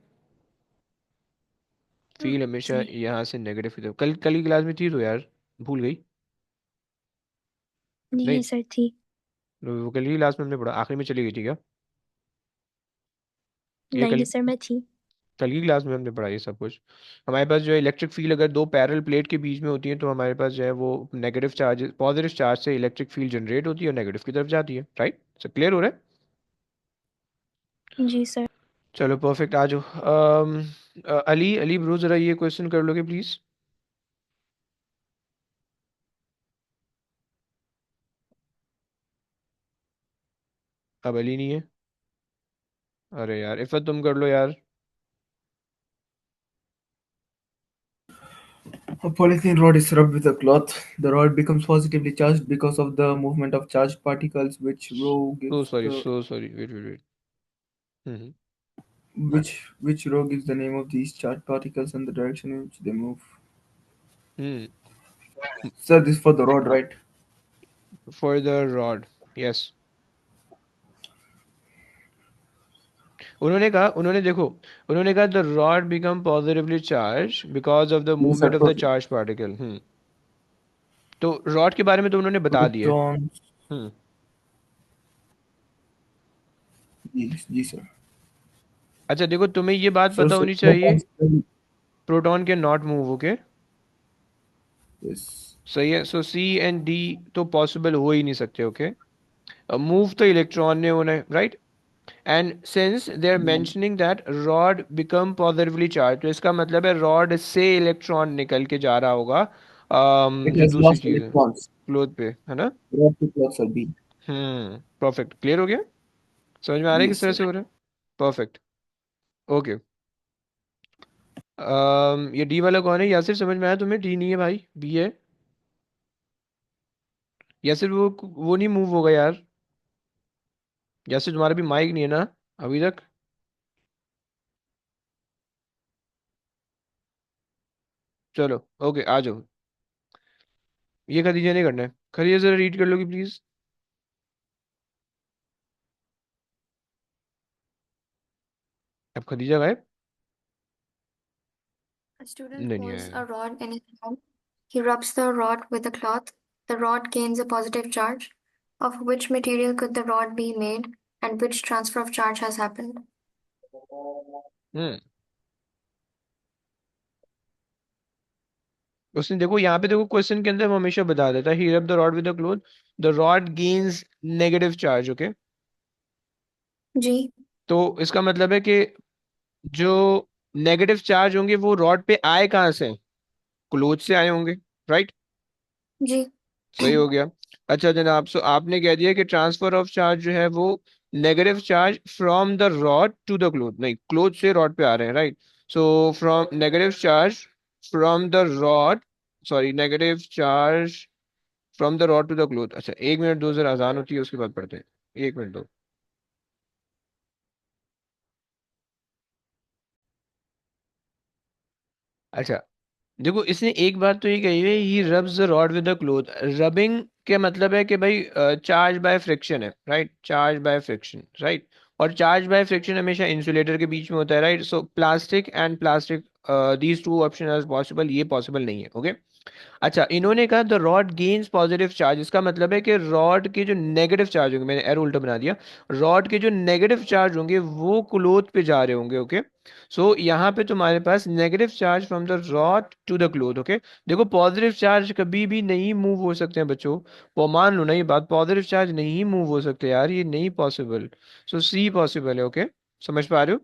फील्ड हमेशा जी। यहाँ से नेगेटिव की तरफ, कल कल की क्लास में थी तो यार, भूल गई? नहीं, जी सर थी। वो कल की क्लास में हमने पढ़ा, आखिरी में चली गई थी क्या? ये नहीं कल, नहीं सर, मैं थी। कल की क्लास में हमने पढ़ा ये सब कुछ। हमारे पास जो है इलेक्ट्रिक फील्ड अगर दो पैरेलल प्लेट के बीच में होती है, तो हमारे पास जो है वो नेगेटिव चार्ज, पॉजिटिव चार्ज से इलेक्ट्रिक फील्ड जनरेट होती है और नेगेटिव की तरफ जाती है, राइट? सब क्लियर हो रहा है? जी सर। चलो परफेक्ट, आ जाओ। अली, अली ब्रो जरा ये क्वेश्चन कर लोगे प्लीज? अब अली नहीं है। अरे यार इफ़त, तुम कर लो यार। A polythene rod is rubbed with a cloth. The rod becomes positively charged because of the movement of charged particles, so sorry so sorry, wait wait wait. Hmm. which row gives the name of these charged particles and the direction in which they move. Hmm. Sir, this is for the rod, right? For the rod, yes. उन्होंने कहा, उन्होंने देखो, उन्होंने कहा the rod become positively charge because of the Yes, sir. Movement of the charge particle. Hmm. तो rod के बारे में तो उन्होंने बता दिया है। Protons. हम्म। Yes, yes, sir. अच्छा देखो, तुम्हें ये बात Sir, पता so होनी चाहिए, protons. प्रोटॉन के नॉट मूव, ओके? Yes. सही है, सो सी एंड डी तो पॉसिबल हो ही नहीं सकते, ओके? मूव तो इलेक्ट्रॉन ने होना है, right? And since they are Yeah. Mentioning that rod become positively charge, तो इसका मतलब है रॉड से इलेक्ट्रॉन निकल के जा रहा होगा, It जो has दूसरी lost चीज़ है electrons. क्लोथ पे, है ना? Rod to cloth are being. Perfect, clear हो गया? समझ में आ रहा है किस Yes, तरह sir. से हो रहा है? Perfect, okay. ये डी वाला कौन है? यासिर समझ में आया तुम्हें? डी नहीं है भाई, बी है। यासिर वो नहीं मूव होगा यार। यासिर तुम्हारा भी माइक नहीं है ना अभी तक? चलो ओके, आ जाओ। ये खदीजा नहीं करना है। खदीजा जरा रीड कर लोगी प्लीज। अब खदीजा गायब? A student नहीं holds आया। a rod in his hand. He rubs the rod with a cloth. The rod gains a positive charge. Of which material could the rod be made, and which transfer of charge has happened? हम्म उसने देखो यहाँ पे, देखो question के अंदर वो हमेशा बता देता है, he rub the rod with the cloth, the rod gains negative charge, okay. जी। तो इसका मतलब है कि जो नेगेटिव चार्ज होंगे वो रॉड पे आए कहाँ से? क्लोथ से आए होंगे, राइट? जी। सही हो गया। अच्छा जनाब, सो आपने कह दिया कि ट्रांसफर ऑफ चार्ज जो है वो negative charge from the rod to the cloth, नहीं क्लोथ से रॉड पे आ रहे हैं, right? So from negative charge from the rod, sorry negative charge from the rod to the cloth. अच्छा एक मिनट दो, जरा अजान होती है उसके बाद पढ़ते हैं। एक मिनट दो। अच्छा देखो, इसने एक बात तो ये कही है, he rubs the rod with the cloth. Rubbing के मतलब है कि भाई चार्ज बाय फ्रिक्शन है, right? Charge by friction, right? और चार्ज बाय फ्रिक्शन हमेशा इंसुलेटर के बीच में होता है, right? So plastic and plastic, these two option are possible, ये पॉसिबल नहीं है, ओके। अच्छा इन्होंने कहा the rod gains positive charge, इसका मतलब है कि रॉड के जो नेगेटिव चार्ज होंगे, मैंने एरो उल्टा बना दिया, रॉड के जो नेगेटिव चार्ज होंगे वो क्लोथ पे जा रहे होंगे, ओके। सो यहाँ पे तुम्हारे पास negative charge from the rod to the cloth, okay. देखो पॉजिटिव चार्ज कभी भी नहीं मूव हो सकते हैं बच्चों, वो मान लो ना ये बात, पॉजिटिव चार्ज नहीं मूव हो सकते यार, ये नहीं पॉसिबल। सो सी पॉसिबल है, ओके। समझ पा रहे हो?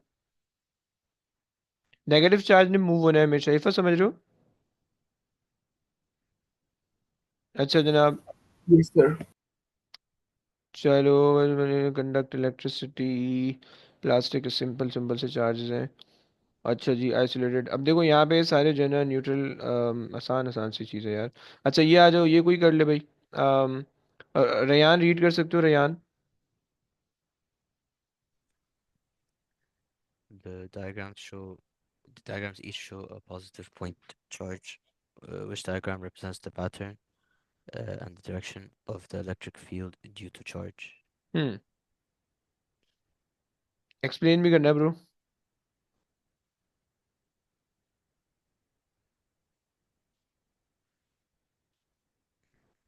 नेगेटिव चार्ज ने मूव होना है हमेशा, इफा समझ रहे हो? अच्छा जनाब, Yes, sir. चलो, conduct electricity, plastic simple simple से चार्जेस हैं। अच्छा जी, आइसोलेटेड। अब देखो यहाँ पे सारे जो है ना न्यूट्रल, आसान आसान सी चीज़ है यार। अच्छा ये आ जाओ, ये कोई कर ले भाई। रेयान रीड कर सकते हो Ryan? The diagrams show the diagrams each show a positive point charge, which diagram represents the pattern and the direction of the electric field due to charge. Hmm explain भी करना है bro.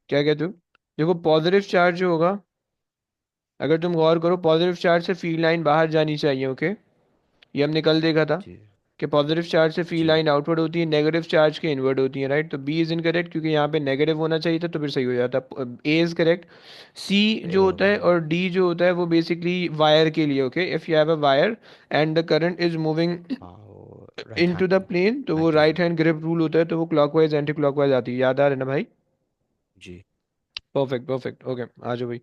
क्या कहते हो? देखो पॉजिटिव चार्ज जो होगा, अगर तुम गौर करो, पॉजिटिव चार्ज से फील्ड लाइन बाहर जानी चाहिए, ओके। ये हमने कल देखा था जी कि पॉजिटिव चार्ज से फील्ड जी लाइन आउटवर्ड होती है, नेगेटिव चार्ज के इनवर्ड होती है, राइट? तो बी इज इनकरेक्ट, क्योंकि यहाँ पे नेगेटिव होना चाहिए था, तो फिर सही हो जाता। ए इज करेक्ट। सी जो ए होता है होगा। और डी जो होता है वो बेसिकली वायर के लिए, okay. If you have a wire and the current is moving हाँ वो right into hand the plane, तो वो anti right clock. Hand grip rule होता है, तो वो क्लॉकवाइज एंटी क्लॉकवाइज आती है। याद आ रहा है ना भाई? जी परफेक्ट परफेक्ट, ओके। आ जाओ भाई।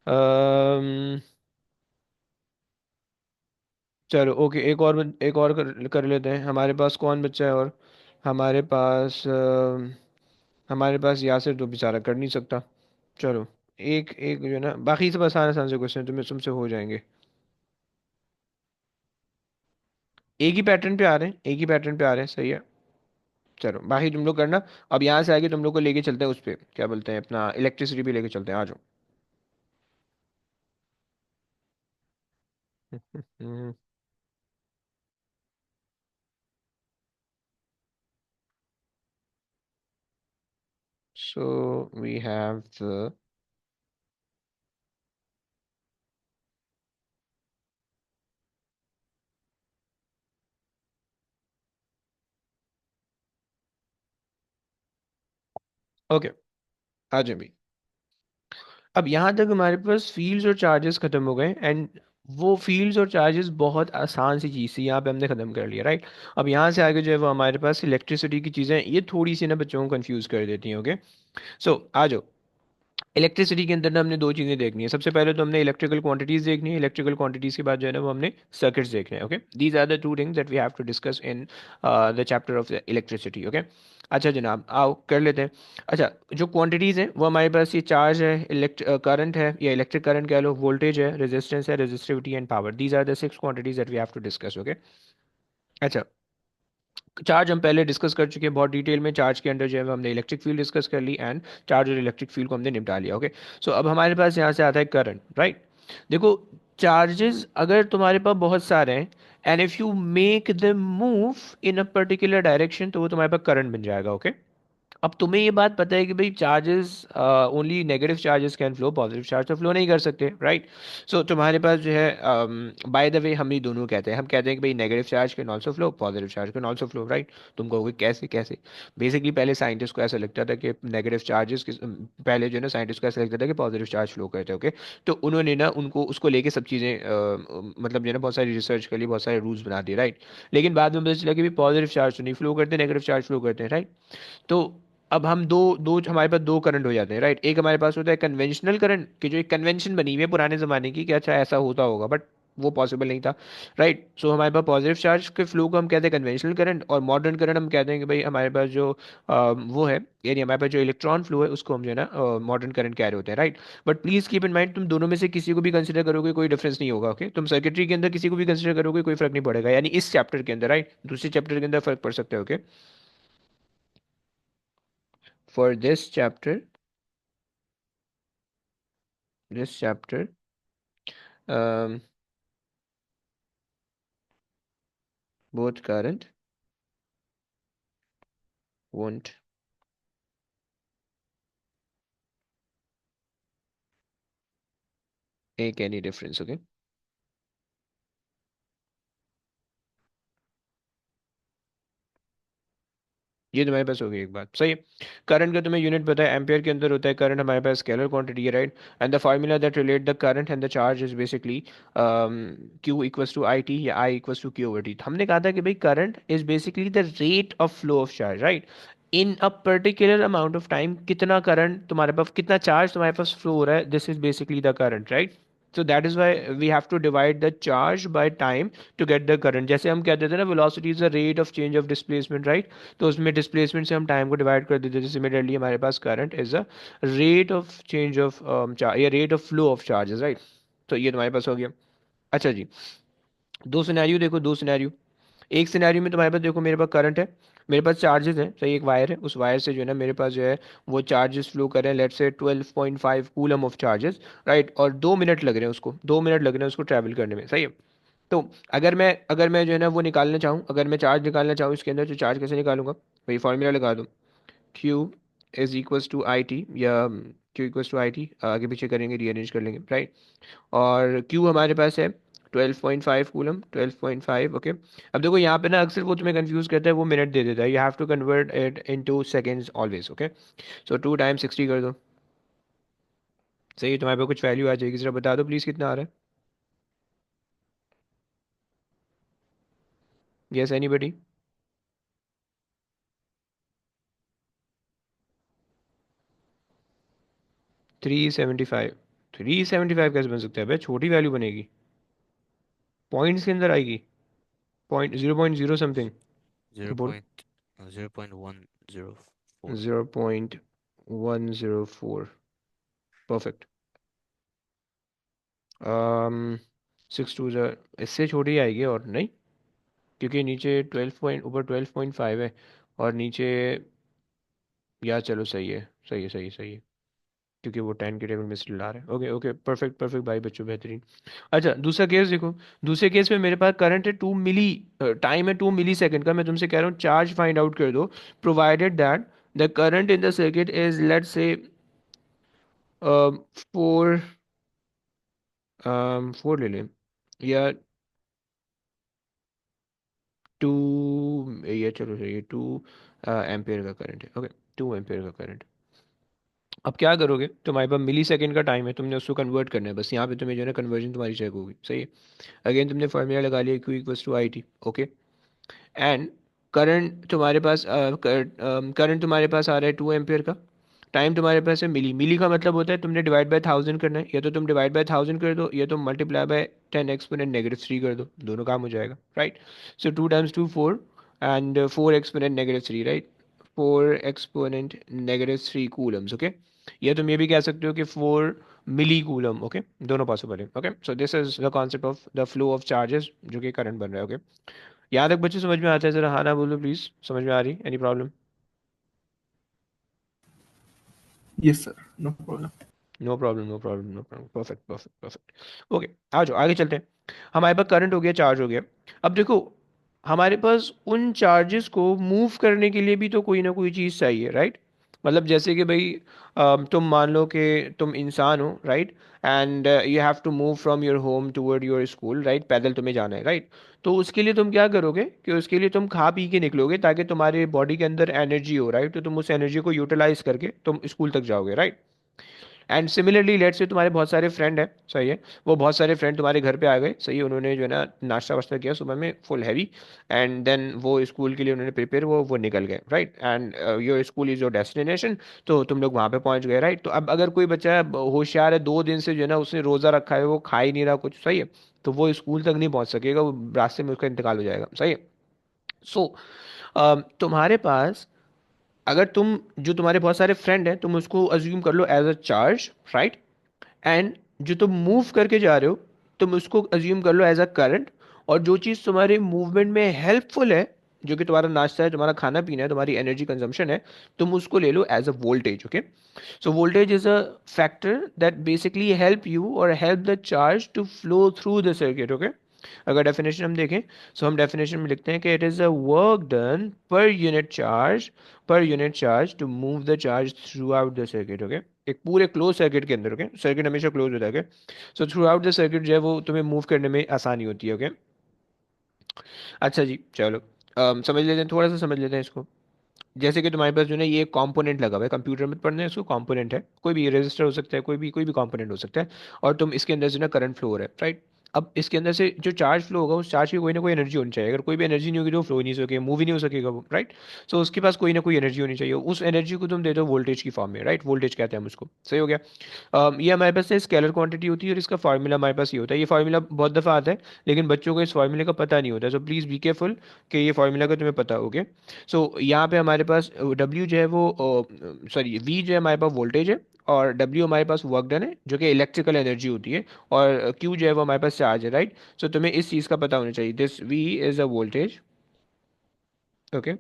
अम्म, चलो ओके, एक और कर लेते हैं। हमारे पास कौन बच्चा है और? हमारे पास हमारे पास यासिर तो बेचारा कर नहीं सकता। चलो एक एक जो है ना, बाकी सब आसान आसान से क्वेश्चन तुम्हें तुमसे हो जाएंगे। एक ही पैटर्न पे आ रहे हैं, एक ही पैटर्न पे आ रहे हैं, सही है। चलो बाकी तुम लोग करना। अब यहाँ से आगे तुम लोग को लेके चलते हैं उस पे, क्या बोलते हैं, अपना इलेक्ट्रिसिटी पे लेके चलते हैं, आ जाओ। So we have the, okay, आ जाओ भाई। अब यहाँ तक हमारे पास फील्ड्स और चार्जेस खत्म हो गए, एंड वो फील्ड्स और चार्जेस बहुत आसान सी चीज़ थी, यहाँ पे हमने ख़त्म कर लिया, राइट। अब यहाँ से आगे जो है वो हमारे पास इलेक्ट्रिसिटी की चीज़ें, ये थोड़ी सी ना बच्चों को कंफ्यूज कर देती हैं, ओके। सो आ जाओ। इलेक्ट्रिसिटी के अंदर ना हमने दो चीज़ें देखनी है। सबसे पहले तो हमने इलेक्ट्रिकल क्वांटिटीज़ देखनी है, इलेक्ट्रिकल क्वांटिटीज़ के बाद जो है ना वो हमने सर्किट्स देखने हैं, okay. These are the two things that we have to discuss in the chapter of electricity, okay. अच्छा जनाब, आओ कर लेते हैं। अच्छा, जो क्वांटिटीज़ हैं वो हमारे पास ये चार्ज है, करंट है या इलेक्ट्रिक करंट कह लो, वोल्टेज है, रेजिस्टेंस है, resistivity and power. These are the six quantities that we have to discuss, okay. अच्छा, चार्ज हम पहले डिस्कस कर चुके हैं बहुत डिटेल में। चार्ज के अंदर जो है हमने इलेक्ट्रिक फील्ड डिस्कस कर ली एंड चार्ज और इलेक्ट्रिक फील्ड को हमने निपटा लिया, ओके। सो अब हमारे पास यहाँ से आता है करंट, राइट। देखो, चार्जेस अगर तुम्हारे पास बहुत सारे हैं and if you make them move in a particular direction, तो वो तुम्हारे पास करंट बन जाएगा, ओके। अब तुम्हें ये बात पता है कि भाई charges, only negative charges can flow, positive charge तो फ्लो नहीं कर सकते, राइट। सो तुम्हारे पास जो है, बाय द वे हम ही दोनों कहते हैं, हम कहते हैं कि भाई negative charge can also flow, positive charge can also flow, right. तुम कहोगे कैसे कैसे। बेसिकली पहले साइंटिस्ट को ऐसा लगता था कि नेगेटिव चार्जेस, पहले जो है ना साइंटिस्ट को ऐसा लगता था कि पॉजिटिव चार्ज फ्लो करते हैं, ओके। तो उन्होंने ना उनको उसको लेके सब चीज़ें, मतलब जो है ना बहुत सारी रिसर्च कर ली, बहुत सारे रूल्स बना दिए, राइट। लेकिन बाद में पता चला कि भाई पॉजिटिव चार्ज तो नहीं फ्लो करते, नेगेटिव चार्ज फ्लो करते हैं, राइट। तो अब हम दो दो हमारे पास दो करंट हो जाते हैं, राइट। एक हमारे पास होता है कन्वेंशनल करंट, कि जो एक कन्वेंशन बनी हुई है पुराने ज़माने की कि अच्छा ऐसा होता होगा, बट वो पॉसिबल नहीं था, राइट। सो हमारे पास पॉजिटिव चार्ज के फ्लो को हम कहते हैं कन्वेंशनल करंट, और मॉडर्न करंट हम कहते हैं कि भाई हमारे पास जो वो है, यानी हमारे पास जो इलेक्ट्रॉन फ्लो है उसको हम जो है ना मॉडर्न करंट कह रहे होते हैं, right. But please keep in mind, तुम दोनों में से किसी को भी कंसिडर करोगे कोई डिफरेंस नहीं होगा, ओके। तुम सर्किटरी के अंदर किसी को भी कंसिडर करोगे कोई फर्क नहीं पड़ेगा, यानी इस चैप्टर के अंदर, राइट। दूसरे चैप्टर के अंदर फर्क पड़ सकता है, okay. For this chapter, um, both current won't make any difference, okay। ये तुम्हारे पास हो गई एक बात, सही है। करंट का तुम्हें यूनिट पता है, एम्पियर के अंदर होता है करंट, हमारे पास स्केलर क्वांटिटी है, right. And the formula that relate the current and the charge is basically Q equals to I T या I equals to Q over T. हमने कहा था कि भाई current is basically the rate of flow of charge, right. In a particular amount of time कितना current तुम्हारे पास, कितना चार्ज तुम्हारे पास फ्लो हो रहा है, this is basically the current, right. So that is why we have to divide the charge by time to get the current। जैसे हम कहते थे ना velocity is the rate of change of displacement, right। तो उसमें displacement से हम time को डिवाइड कर देते हैं। सिमिलरली हमारे पास current is a rate of change of या rate of flow of charges, right. तो ये तुम्हारे पास हो गया। अच्छा जी, दो सिनेरियो देखो, दो सिनेरियो। एक सिनेरियो में तुम्हारे पास देखो, मेरे पास करंट है, मेरे पास चार्जेस हैं, सही। एक वायर है, उस वायर से जो है ना मेरे पास जो है वो चार्जेस फ्लो कर रहे हैं, let's say 12.5 coulomb of charges, right. और 2 मिनट लग रहे हैं उसको, 2 मिनट लग रहे हैं उसको ट्रैवल करने में, सही है। तो अगर मैं जो है ना वो निकालना चाहूँ, अगर मैं चार्ज निकालना चाहूँ इसके अंदर, तो चार्ज कैसे निकालूंगा भाई, फॉर्मूला लगा दो। Q is equals to I T, या Q equals to I T, आगे पीछे करेंगे, रीअरेंज कर लेंगे, राइट। और Q हमारे पास है 12.5 कूलम, 12.5, ओके। अब देखो यहाँ पे ना अक्सर वो तुम्हें कंफ्यूज करता है, वो मिनट दे देता है, you have to convert it into seconds always, okay. So 2 times 60 कर दो, सही है। तुम्हारे पे कुछ वैल्यू आ जाएगी, जरा बता दो प्लीज़ कितना आ रहा है। Yes anybody. 375। 375 कैसे बन सकता है भाई, छोटी वैल्यू बनेगी, पॉइंट्स के अंदर आएगी, 0.0 समथिंग। Zero बोल। point 0.104. 0.104, परफेक्ट। सिक्स टू ज़ा, इससे छोटी आएगी और नहीं, क्योंकि नीचे 12 पॉइंट, ऊपर 12.5 है, और नीचे, या चलो सही है, सही है, सही है, सही है। क्योंकि वो 10 के टेबल में स्टिल आ रहा है, ओके ओके, परफेक्ट परफेक्ट भाई बच्चों, बेहतरीन। अच्छा, दूसरा केस देखो। दूसरे केस में मेरे पास करंट है 2 मिली, टाइम है 2 मिली सेकेंड का। मैं तुमसे कह रहा हूँ चार्ज फाइंड आउट कर दो, provided that the current in the circuit is, let's say, 4, 4 ले लें, या 2, या चलो सही है 2 एम्पियर का करंट है, ओके। 2 एम्पियर का करंट, अब क्या करोगे, तुम्हारे पास मिली सेकेंड का टाइम है, तुमने उसको कन्वर्ट करना है, बस यहाँ पे तुम्हें जो है ना कन्वर्जन तुम्हारी चेक होगी, सही है। अगेन तुमने फॉर्मूला लगा लिया Q equals to I T, okay. And current तुम्हारे पास करंट तुम्हारे पास आ रहा है 2 एम्पियर का, टाइम तुम्हारे पास है मिली, मिली का मतलब होता है तुमने डिवाइड बाय 1000 करना है, या तो तुम डिवाइड बाय 1000 कर दो या तुम मल्टीप्लाई बाय 10 एक्सपोनेंट नेगेटिव 3 कर दो, दोनों काम हो जाएगा, right. So 2 times 2 4 and 4 exponent negative 3, right. 4 exponent negative 3 Coulomb's, okay. या तुम ये भी कह सकते हो कि 4 मिली कूलम, ओके, दोनों पॉसिबल है, okay. So this is the concept of the flow of charges जो कि करंट बन रहा है, ओके। यहाँ तक बच्चे समझ में आता है? जरा हाँ ना बोलो प्लीज, समझ में आ रही? Any problem? Yes, sir. No problem. No problem, no problem, no problem, perfect perfect perfect. Okay, आ जाओ आगे चलते हैं। हमारे पास करंट हो गया, चार्ज हो गया। अब देखो, हमारे पास उन चार्जेस को मूव करने के लिए भी तो कोई ना कोई चीज़ चाहिए, राइट। मतलब जैसे कि भाई तुम मान लो कि तुम इंसान हो, right, and you have to move from your home toward your school, right, पैदल तुम्हें जाना है, राइट। तो उसके लिए तुम क्या करोगे कि उसके लिए तुम खा पी के निकलोगे ताकि तुम्हारे बॉडी के अंदर एनर्जी हो, राइट। तो तुम उस एनर्जी को यूटिलाइज करके तुम स्कूल तक जाओगे, right. And similarly let's say तुम्हारे बहुत सारे फ्रेंड हैं, सही है, वो बहुत सारे फ्रेंड तुम्हारे घर पे आ गए, सही है, उन्होंने जो है ना नाश्ता वाश्ता किया सुबह में फुल हैवी, एंड देन वो स्कूल के लिए उन्होंने प्रिपेयर, वो निकल गए, right. And your school is your destination, तो तुम लोग वहाँ पे पहुँच गए, राइट। तो अब अगर कोई बच्चा होशियार है, 2 दिन से जो है ना उसने रोज़ा रखा है, वो खा ही नहीं रहा कुछ, सही है, तो वो स्कूल तक नहीं पहुँच सकेगा, वो रास्ते में उसका इंतकाल हो जाएगा, सही है। सो तुम्हारे पास, अगर तुम, जो तुम्हारे बहुत सारे फ्रेंड हैं, तुम उसको अज्यूम कर लो as a charge, right. And जो तुम मूव करके जा रहे हो, तुम उसको अज्यूम कर लो एज अ करंट। और जो चीज़ तुम्हारे मूवमेंट में हेल्पफुल है, जो कि तुम्हारा नाश्ता है, तुम्हारा खाना पीना है, तुम्हारी एनर्जी कंजम्पशन है, तुम उसको ले लो as a voltage, okay. So voltage is a factor that basically help you और help the charge to flow through the circuit, okay. अगर डेफिनेशन हम देखें, सो हम डेफिनेशन में लिखते हैं कि it is a work done per unit charge to move the charge throughout the circuit, okay. एक पूरे क्लोज सर्किट के अंदर, ओके, सर्किट हमेशा क्लोज होता है, okay. So through out the circuit जो है वो तुम्हें मूव करने में आसानी होती है, ओके। अच्छा जी, चलो समझ लेते हैं, थोड़ा सा समझ लेते हैं इसको। जैसे कि तुम्हारे पास जो है ना ये कंपोनेंट लगा हुआ है, कंप्यूटर में पढ़ना है इसको, कंपोनेंट है, कोई भी रजिस्टर हो सकता है, कोई भी कंपोनेंट हो सकता है, और तुम इसके अंदर से ना करंट फ्लो हो रहा है, राइट। अब इसके अंदर से जो चार्ज फ्लो होगा, उस चार्ज की कोई ना कोई एनर्जी होनी चाहिए, अगर कोई भी एनर्जी नहीं होगी तो फ्लो ही नहीं सकेगा, मूव ही नहीं हो सकेगा वो, राइट। सो उसके पास कोई ना कोई एनर्जी होनी चाहिए, उस एनर्जी को तुम दे दो वोल्टेज की फॉर्म में, राइट, वोल्टेज कहते हैं हम उसको, सही हो गया। ये हमारे पास से स्केलर क्वांटिटी होती है और इसका फार्मूला हमारे पास ये होता है, ये फार्मूला बहुत दफ़ा आता है, लेकिन बच्चों को इस फार्मूले का पता नहीं होता है, सो प्लीज़ बी केयरफुल कि ये फार्मूला का तुम्हें पता, ओके। सो यहाँ पे हमारे पास डब्ल्यू जो है वो, सॉरी वी जो है हमारे पास वोल्टेज है, और डब्ल्यू हमारे पास वर्क डन है जो कि इलेक्ट्रिकल एनर्जी होती है, और क्यू जो है वो हमारे पास चार्ज है, राइट। सो तुम्हें इस चीज़ का पता होना चाहिए, this V is a voltage, okay,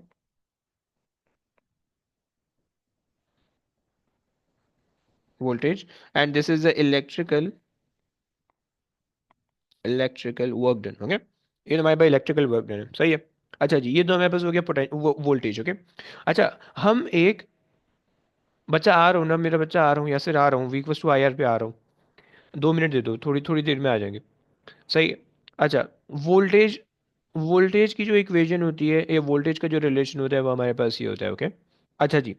voltage, and this is the electrical work done, okay. ये हमारे पास इलेक्ट्रिकल वर्क डन है, सही है। अच्छा जी, ये तो हमारे पास हो गया वोल्टेज, ओके। अच्छा, हम एक बच्चा आ रहा हूँ ना, मेरा बच्चा आ रहा हूँ, या फिर आ रहा हूँ वीक टू आई आर पे आ रहा हूँ, 2 मिनट दे दो, थोड़ी थोड़ी देर में आ जाएंगे, सही है। अच्छा, वोल्टेज, वोल्टेज की जो इक्वेशन होती है, ये वोल्टेज का जो रिलेशन होता है वो हमारे पास ये होता है, ओके। अच्छा जी,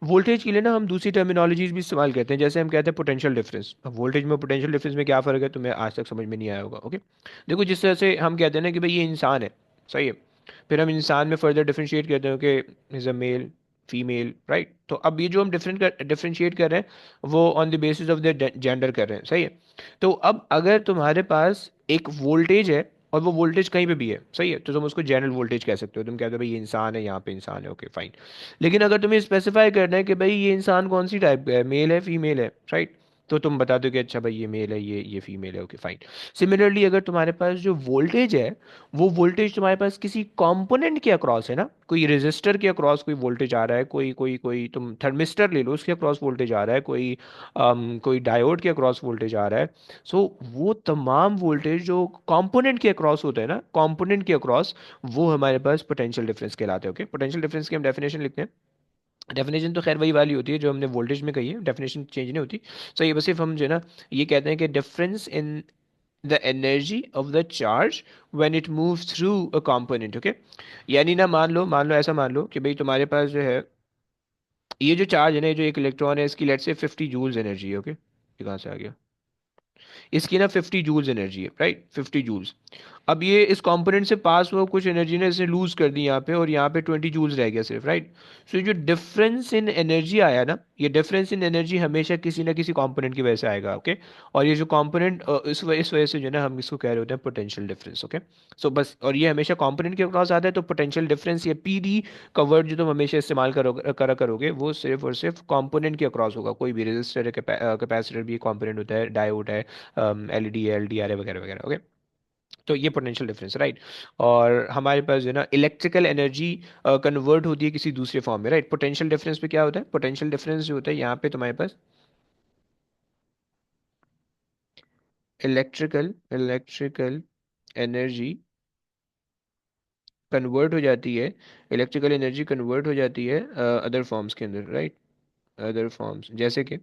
वोल्टेज के लिए ना हम दूसरी टर्मिनोलॉजीज भी इस्तेमाल करते हैं, जैसे हम कहते हैं पोटेंशियल डिफरेंस। अब वोल्टेज में पोटेंशियल डिफरेंस में क्या फ़र्क है, तुम्हें आज तक समझ में नहीं आया होगा, ओके। देखो, जिस तरह से हम कहते हैं ना कि भाई ये इंसान है, सही है, फिर हम इंसान में फर्दर डिफरेंशिएट करते हैं कि is a male, female, right. तो अब ये जो हम डिफरेंशिएट कर रहे हैं वो on the basis of the gender कर रहे हैं, सही है। तो अब अगर तुम्हारे पास एक वोल्टेज है और वो वोल्टेज कहीं पे भी है, सही है, तो तुम उसको जनरल वोल्टेज कह सकते हो, तुम कहते हो भाई ये इंसान है, यहाँ पे इंसान है, ओके फाइन। लेकिन अगर तुम्हें स्पेसिफाई करना है कि भाई ये इंसान कौन सी टाइप का है, मेल है फीमेल है, राइट, तो तुम बता दो कि अच्छा भाई ये मेल है, ये फीमेल है, ओके फाइन। सिमिलरली अगर तुम्हारे पास जो वोल्टेज है, वो वोल्टेज तुम्हारे पास किसी कंपोनेंट के अक्रॉस है ना, कोई रेजिस्टर के अक्रॉस कोई वोल्टेज आ रहा है, कोई कोई कोई तुम थर्मिस्टर ले लो, उसके अक्रॉस वोल्टेज आ रहा है, कोई डायोड के अक्रॉस वोल्टेज आ रहा है। सो वो तमाम वोल्टेज जो कंपोनेंट के अक्रॉस होते हैं ना, कंपोनेंट के अक्रॉस, वो हमारे पास पोटेंशियल डिफरेंस कहलाते हैं, ओके। पोटेंशियल डिफरेंस की हम डेफिनेशन लिखते हैं, डेफिनेशन तो खैर वही वाली होती है जो हमने वोल्टेज में कही है, डेफिनेशन चेंज नहीं होती। सो ये बस सिर्फ हम जो है ना ये कहते हैं कि difference in the energy of the charge when it moves through a component, okay. यानी ना मान लो ऐसा मान लो कि भाई तुम्हारे पास जो है ये जो चार्ज है ना, ये जो एक इलेक्ट्रॉन है, इसकी लेट से 50 जूल्स एनर्जी है। ओके, ये कहाँ से आ गया? इसकी ना 50 जूल्स एनर्जी है, राइट, 50 जूल्स। अब ये इस कंपोनेंट से पास हुआ कुछ एनर्जी ने इसे लूज कर दी यहाँ पे, और यहाँ पे 20 जूल्स रह गया सिर्फ, राइट। सो जो डिफरेंस इन एनर्जी आया ना, ये डिफरेंस इन एनर्जी हमेशा किसी ना किसी कंपोनेंट की वजह से आएगा। ओके, और ये जो कंपोनेंट इस वजह से जो है ना, हम इसको कह रहे होते हैं पोटेंशियल डिफरेंस। ओके, सो बस, और ये हमेशा कंपोनेंट के अक्रॉस आता है, तो पोटेंशियल डिफरेंस, ये पीडी का वर्ड जो तुम हमेशा इस्तेमाल करोगे वो सिर्फ और सिर्फ कंपोनेंट के अक्रॉस होगा। कोई भी रेजिस्टर है, कैपेसिटर भी कंपोनेंट होता है, डायोड है, एलईडी है, एलडीआर है, वगैरह वगैरह। ओके, तो ये पोटेंशियल डिफरेंस, राइट। और हमारे पास जो है ना इलेक्ट्रिकल एनर्जी कन्वर्ट होती है किसी दूसरे फॉर्म में, राइट। पोटेंशियल डिफरेंस पे क्या होता है? पोटेंशियल डिफरेंस जो होता है यहाँ पे तुम्हारे पास इलेक्ट्रिकल एनर्जी कन्वर्ट हो जाती है, इलेक्ट्रिकल एनर्जी कन्वर्ट हो जाती है अदर फॉर्म्स के अंदर, राइट। अदर फॉर्म्स जैसे कि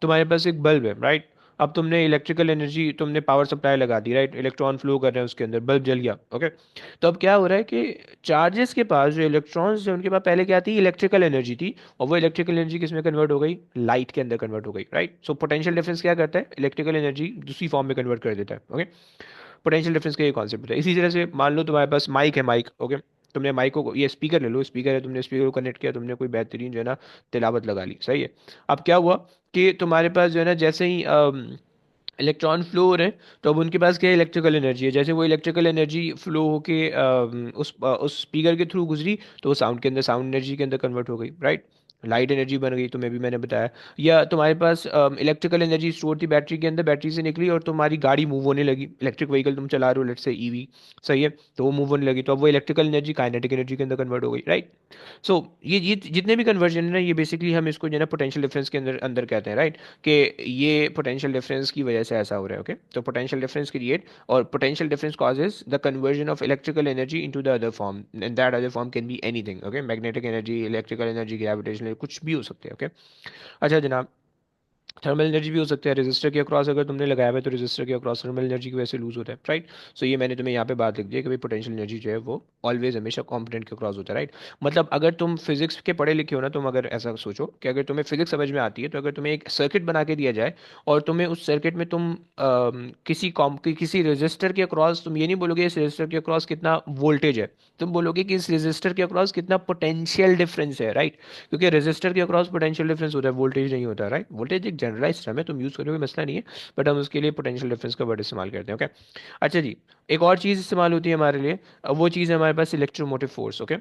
तुम्हारे पास एक बल्ब है, राइट। अब तुमने इलेक्ट्रिकल एनर्जी, तुमने पावर सप्लाई लगा दी, राइट, इलेक्ट्रॉन फ्लो कर रहे हैं उसके अंदर, बल्ब जल गया। ओके, तो अब क्या हो रहा है कि चार्जेस के पास जो इलेक्ट्रॉन्स है, उनके पास पहले क्या थी? इलेक्ट्रिकल एनर्जी थी, और वो इलेक्ट्रिकल एनर्जी किस में कन्वर्ट हो गई? लाइट के अंदर कन्वर्ट हो गई, राइट। सो पोटेंशियल डिफरेंस क्या करता है? इलेक्ट्रिकल एनर्जी दूसरी फॉर्म में कन्वर्ट कर देता है। ओके, पोटेंशियल डिफरेंस का ये कॉन्सेप्ट है। इसी तरह से मान लो तुम्हारे पास माइक है, माइक, ओके, तुमने माइक को, ये स्पीकर ले लो, स्पीकर है, तुमने स्पीकर को कनेक्ट किया, तुमने कोई बेहतरीन जो है ना तिलावत लगा ली, सही है। अब क्या हुआ कि तुम्हारे पास जो है ना, जैसे ही इलेक्ट्रॉन फ्लो हो रहे हैं, तो अब उनके पास क्या इलेक्ट्रिकल एनर्जी है, जैसे वो इलेक्ट्रिकल एनर्जी फ्लो होके उस स्पीकर के थ्रू गुजरी, तो वो साउंड के अंदर, साउंड एनर्जी के अंदर कन्वर्ट हो गई, राइट। लाइट एनर्जी बन गई, तुम्हें भी मैंने बताया। या तुम्हारे पास इलेक्ट्रिकल एनर्जी स्टोर थी बैटरी के अंदर, बैटरी से निकली और तुम्हारी गाड़ी मूव होने लगी, इलेक्ट्रिक व्हीकल तुम चला रहे हो, लेट्स से ईवी, सही है, तो वो मूव होने लगी, तो अब वो इलेक्ट्रिकल एनर्जी काइनेटिक एनर्जी के अंदर कन्वर्ट हो गई, राइट। सो ये जितने भी कन्वर्जन है ना, ये बेसिकली हम इसको जो है ना पोटेंशियल डिफरेंस के अंदर अंदर कहते हैं, राइट, कि ये पोटेंशियल डिफरेंस की वजह से ऐसा हो रहा है। ओके, तो पोटेंशियल डिफरेंस क्रिएट, और potential difference causes the conversion of electrical energy into the other form, and that other form can be anything. Okay, magnetic energy, electrical energy, gravitational, कुछ भी हो सकते हैं। ओके, अच्छा जनाब, थर्मल एनर्जी भी हो सकता है, रेजिस्टर के अक्रॉस अगर तुमने लगाया हुआ है, तो रेजिस्टर के अक्रॉस थर्मल एनर्जी की वजह से लूज होता है, राइट। सो ये मैंने तुम्हें यहाँ पे बात लिख दी है कि भाई पोटेंशियल एनर्जी जो है वो ऑलवेज हमेशा कॉम्पोनेंट के अक्रॉस होता है, राइट। मतलब अगर तुम फिजिक्स के पढ़े लिखे हो ना, तुम अगर ऐसा सोचो कि अगर तुम्हें फिजिक्स समझ में आती है, तो अगर तुम्हें एक सर्किट बना के दिया जाए, और तुम्हें उस सर्किट में तुम किसी रेजिस्टर के अक्रॉस, तुम ये नहीं बोलोगे इस रेजिस्टर के अक्रॉस कितना वोल्टेज है, तुम बोलोगे कि इस रेजिस्टर के अक्रॉस कितना पोटेंशियल डिफरेंस है, राइट। क्योंकि रेजिस्टर के अक्रॉस पोटेंशियल डिफरेंस होता है, वोल्टेज नहीं होता, राइट। वोल्टेज एक जनरलाइज टर्म है, तुम यूज करोगे मसला नहीं है, बट हम उसके लिए पोटेंशियल डिफरेंस का वर्ड इस्तेमाल करते हैं। ओके, अच्छा जी, एक और चीज़ इस्तेमाल होती है हमारे लिए, वो चीज़ है हमारे पास इलेक्ट्रोमोटिव फोर्स। ओके,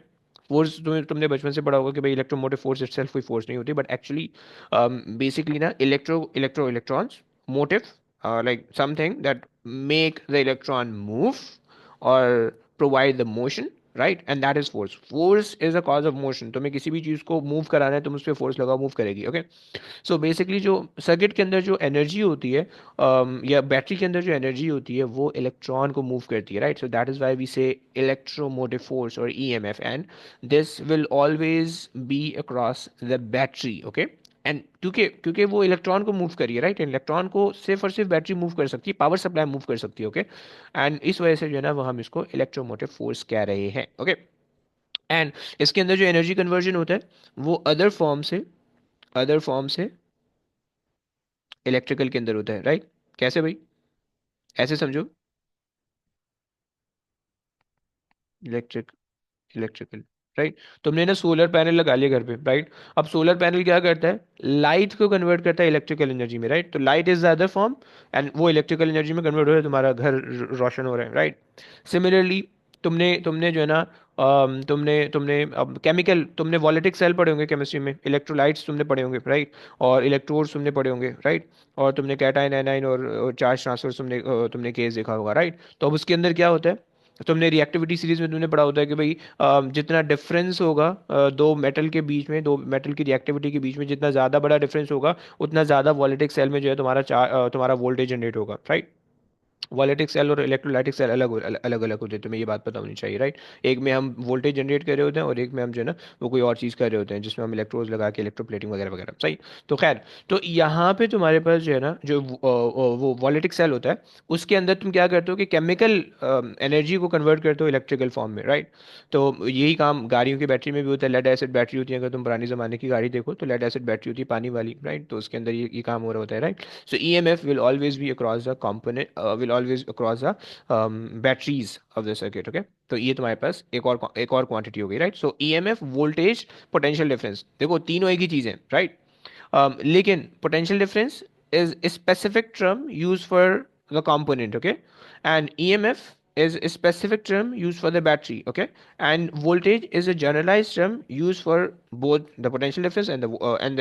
फोर्स तुमने बचपन से पढ़ा होगा कि भाई इलेक्ट्रोमोटिव फोर्स इटसेल्फ कोई फोर्स नहीं होती, बट एक्चुअली बेसिकली ना electrons motive, like something that make the electron move or provide the motion, right, and that is force is a cause of motion। तुम्हें किसी भी चीज को मूव कराना है, तुम उस पर फोर्स लगाओ, मूव करेगी। ओके, सो बेसिकली जो सर्किट के अंदर जो एनर्जी होती है, या बैटरी के अंदर जो एनर्जी होती है, वो इलेक्ट्रॉन को मूव करती है, right. So that is why we say electromotive force और EMF, and this will always be across the battery. Okay, and क्योंकि क्योंकि वो इलेक्ट्रॉन को मूव करिए, राइट, इलेक्ट्रॉन को सिर्फ और सिर्फ बैटरी मूव कर सकती है, पावर सप्लाई मूव कर सकती है। ओके, एंड इस वजह से जो है ना, वो हम इसको इलेक्ट्रोमोटिव फोर्स कह रहे हैं। ओके, एंड इसके अंदर जो एनर्जी कन्वर्जन होता है, वो अदर फॉर्म से इलेक्ट्रिकल के अंदर होता है, राइट। कैसे भाई? ऐसे समझो, इलेक्ट्रिक इलेक्ट्रिकल, राइट। तुमने ना सोलर पैनल लगा लिया घर पे, राइट। अब सोलर पैनल क्या करता है? लाइट को कन्वर्ट करता है इलेक्ट्रिकल एनर्जी में, राइट। तो light is the other form, and वो इलेक्ट्रिकल एनर्जी में कन्वर्ट हो रहा है, तुम्हारा घर रोशन हो रहा है, राइट। सिमिलरली तुमने तुमने जो है ना, तुमने तुमने अब केमिकल, तुमने वॉलेटिक सेल पढ़े होंगे केमिस्ट्री में, इलेक्ट्रोलाइट्स तुमने पढ़े होंगे, राइट, और इलेक्ट्रोड्स तुमने पढ़े होंगे, राइट। और तुमने कैटाइन एनाइन और चार्ज ट्रांसफर तुमने केस देखा होगा, राइट। तो अब उसके अंदर क्या होता है? तुमने रिएक्टिविटी सीरीज में तुमने पढ़ा होता है कि भाई जितना डिफरेंस होगा दो मेटल के बीच में, दो मेटल की रिएक्टिविटी के बीच में, जितना ज़्यादा बड़ा डिफरेंस होगा, उतना ज़्यादा वॉलेटिक सेल में जो है तुम्हारा तुम्हारा वोल्टेज जनरेट होगा, राइट। वोलेटिक सेल और इलेक्ट्रोलाइटिक सेल अलग अलग अलग होते हैं, तुम्हें ये बात पता होनी चाहिए, राइट। एक में हम वोल्टेज जनरेट कर रहे होते हैं और एक में हम जो है ना वो कोई और चीज़ कर रहे होते हैं जिसमें हम इलेक्ट्रोड्स लगा के इलेक्ट्रोप्लेटिंग वगैरह वगैरह, सही। तो खैर, तो यहाँ पे तुम्हारे पास जो है ना जो वो वोलेटिक सेल होता है, उसके अंदर तुम क्या करते हो कि केमिकल एनर्जी को कन्वर्ट करते हो इलेक्ट्रिकल फॉर्म में, राइट। तो यही काम गाड़ियों की बैटरी में भी होता है। लेड एसिड बैटरी होती है, अगर तुम पुरानी ज़माने की गाड़ी देखो तो लेड एसिड बैटरी होती है पानी वाली, राइट। तो उसके अंदर ये काम हो रहा होता है, right. So EMF will always be across the component, will always across the batteries of the circuit, okay। तो ये तुम्हारे पास एक और क्वांटिटी हो गई, राइट। सो EMF, वोल्टेज, पोटेंशियल डिफरेंस, देखो तीनों एक ही चीज़ है, राइट। लेकिन potential difference is a specific term used for the component, okay, and EMF is a specific term used for the battery, okay, and voltage is a generalized term used for both the potential difference and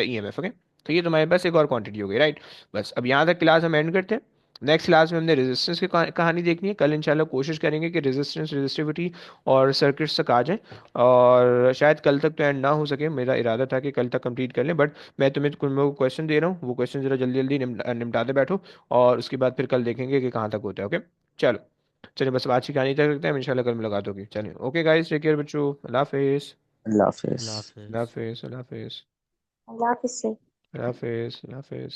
the EMF, okay। तो ये तुम्हारे पास एक और quantity हो गई, right. बस अब यहाँ तक क्लास हम एंड करते हैं। नेक्स्ट क्लास में हमने रेजिस्टेंस की कहानी देखनी है। कल इंशाल्लाह कोशिश करेंगे कि रेजिस्टेंस, रेजिस्टिविटी और सर्किट्स तक आ जाएं, और शायद कल तक तो एंड ना हो सके, मेरा इरादा था कि कल तक कंप्लीट कर लें, बट मैं तुम्हें कुछ क्वेश्चन दे रहा हूँ, वो क्वेश्चन जरा जल्दी जल्दी निपटाते बैठो, और उसके बाद फिर कल देखेंगे कि कहाँ तक होता है, ओके। चलो, चलिए बस आज की कहानी तक रखते हैं, इंशाल्लाह कल मुलाकात होगी। चलिए, ओके गाइस, टेक केयर बच्चों, अल्लाह हाफिज़। अल्लाह हाफिज। अल्लाह अल्लाह हाफिज। हाफिज़। अल्लाह हाफिज़। Allah is अल्लाह हाफिज़। अल्लाह हाफिज़।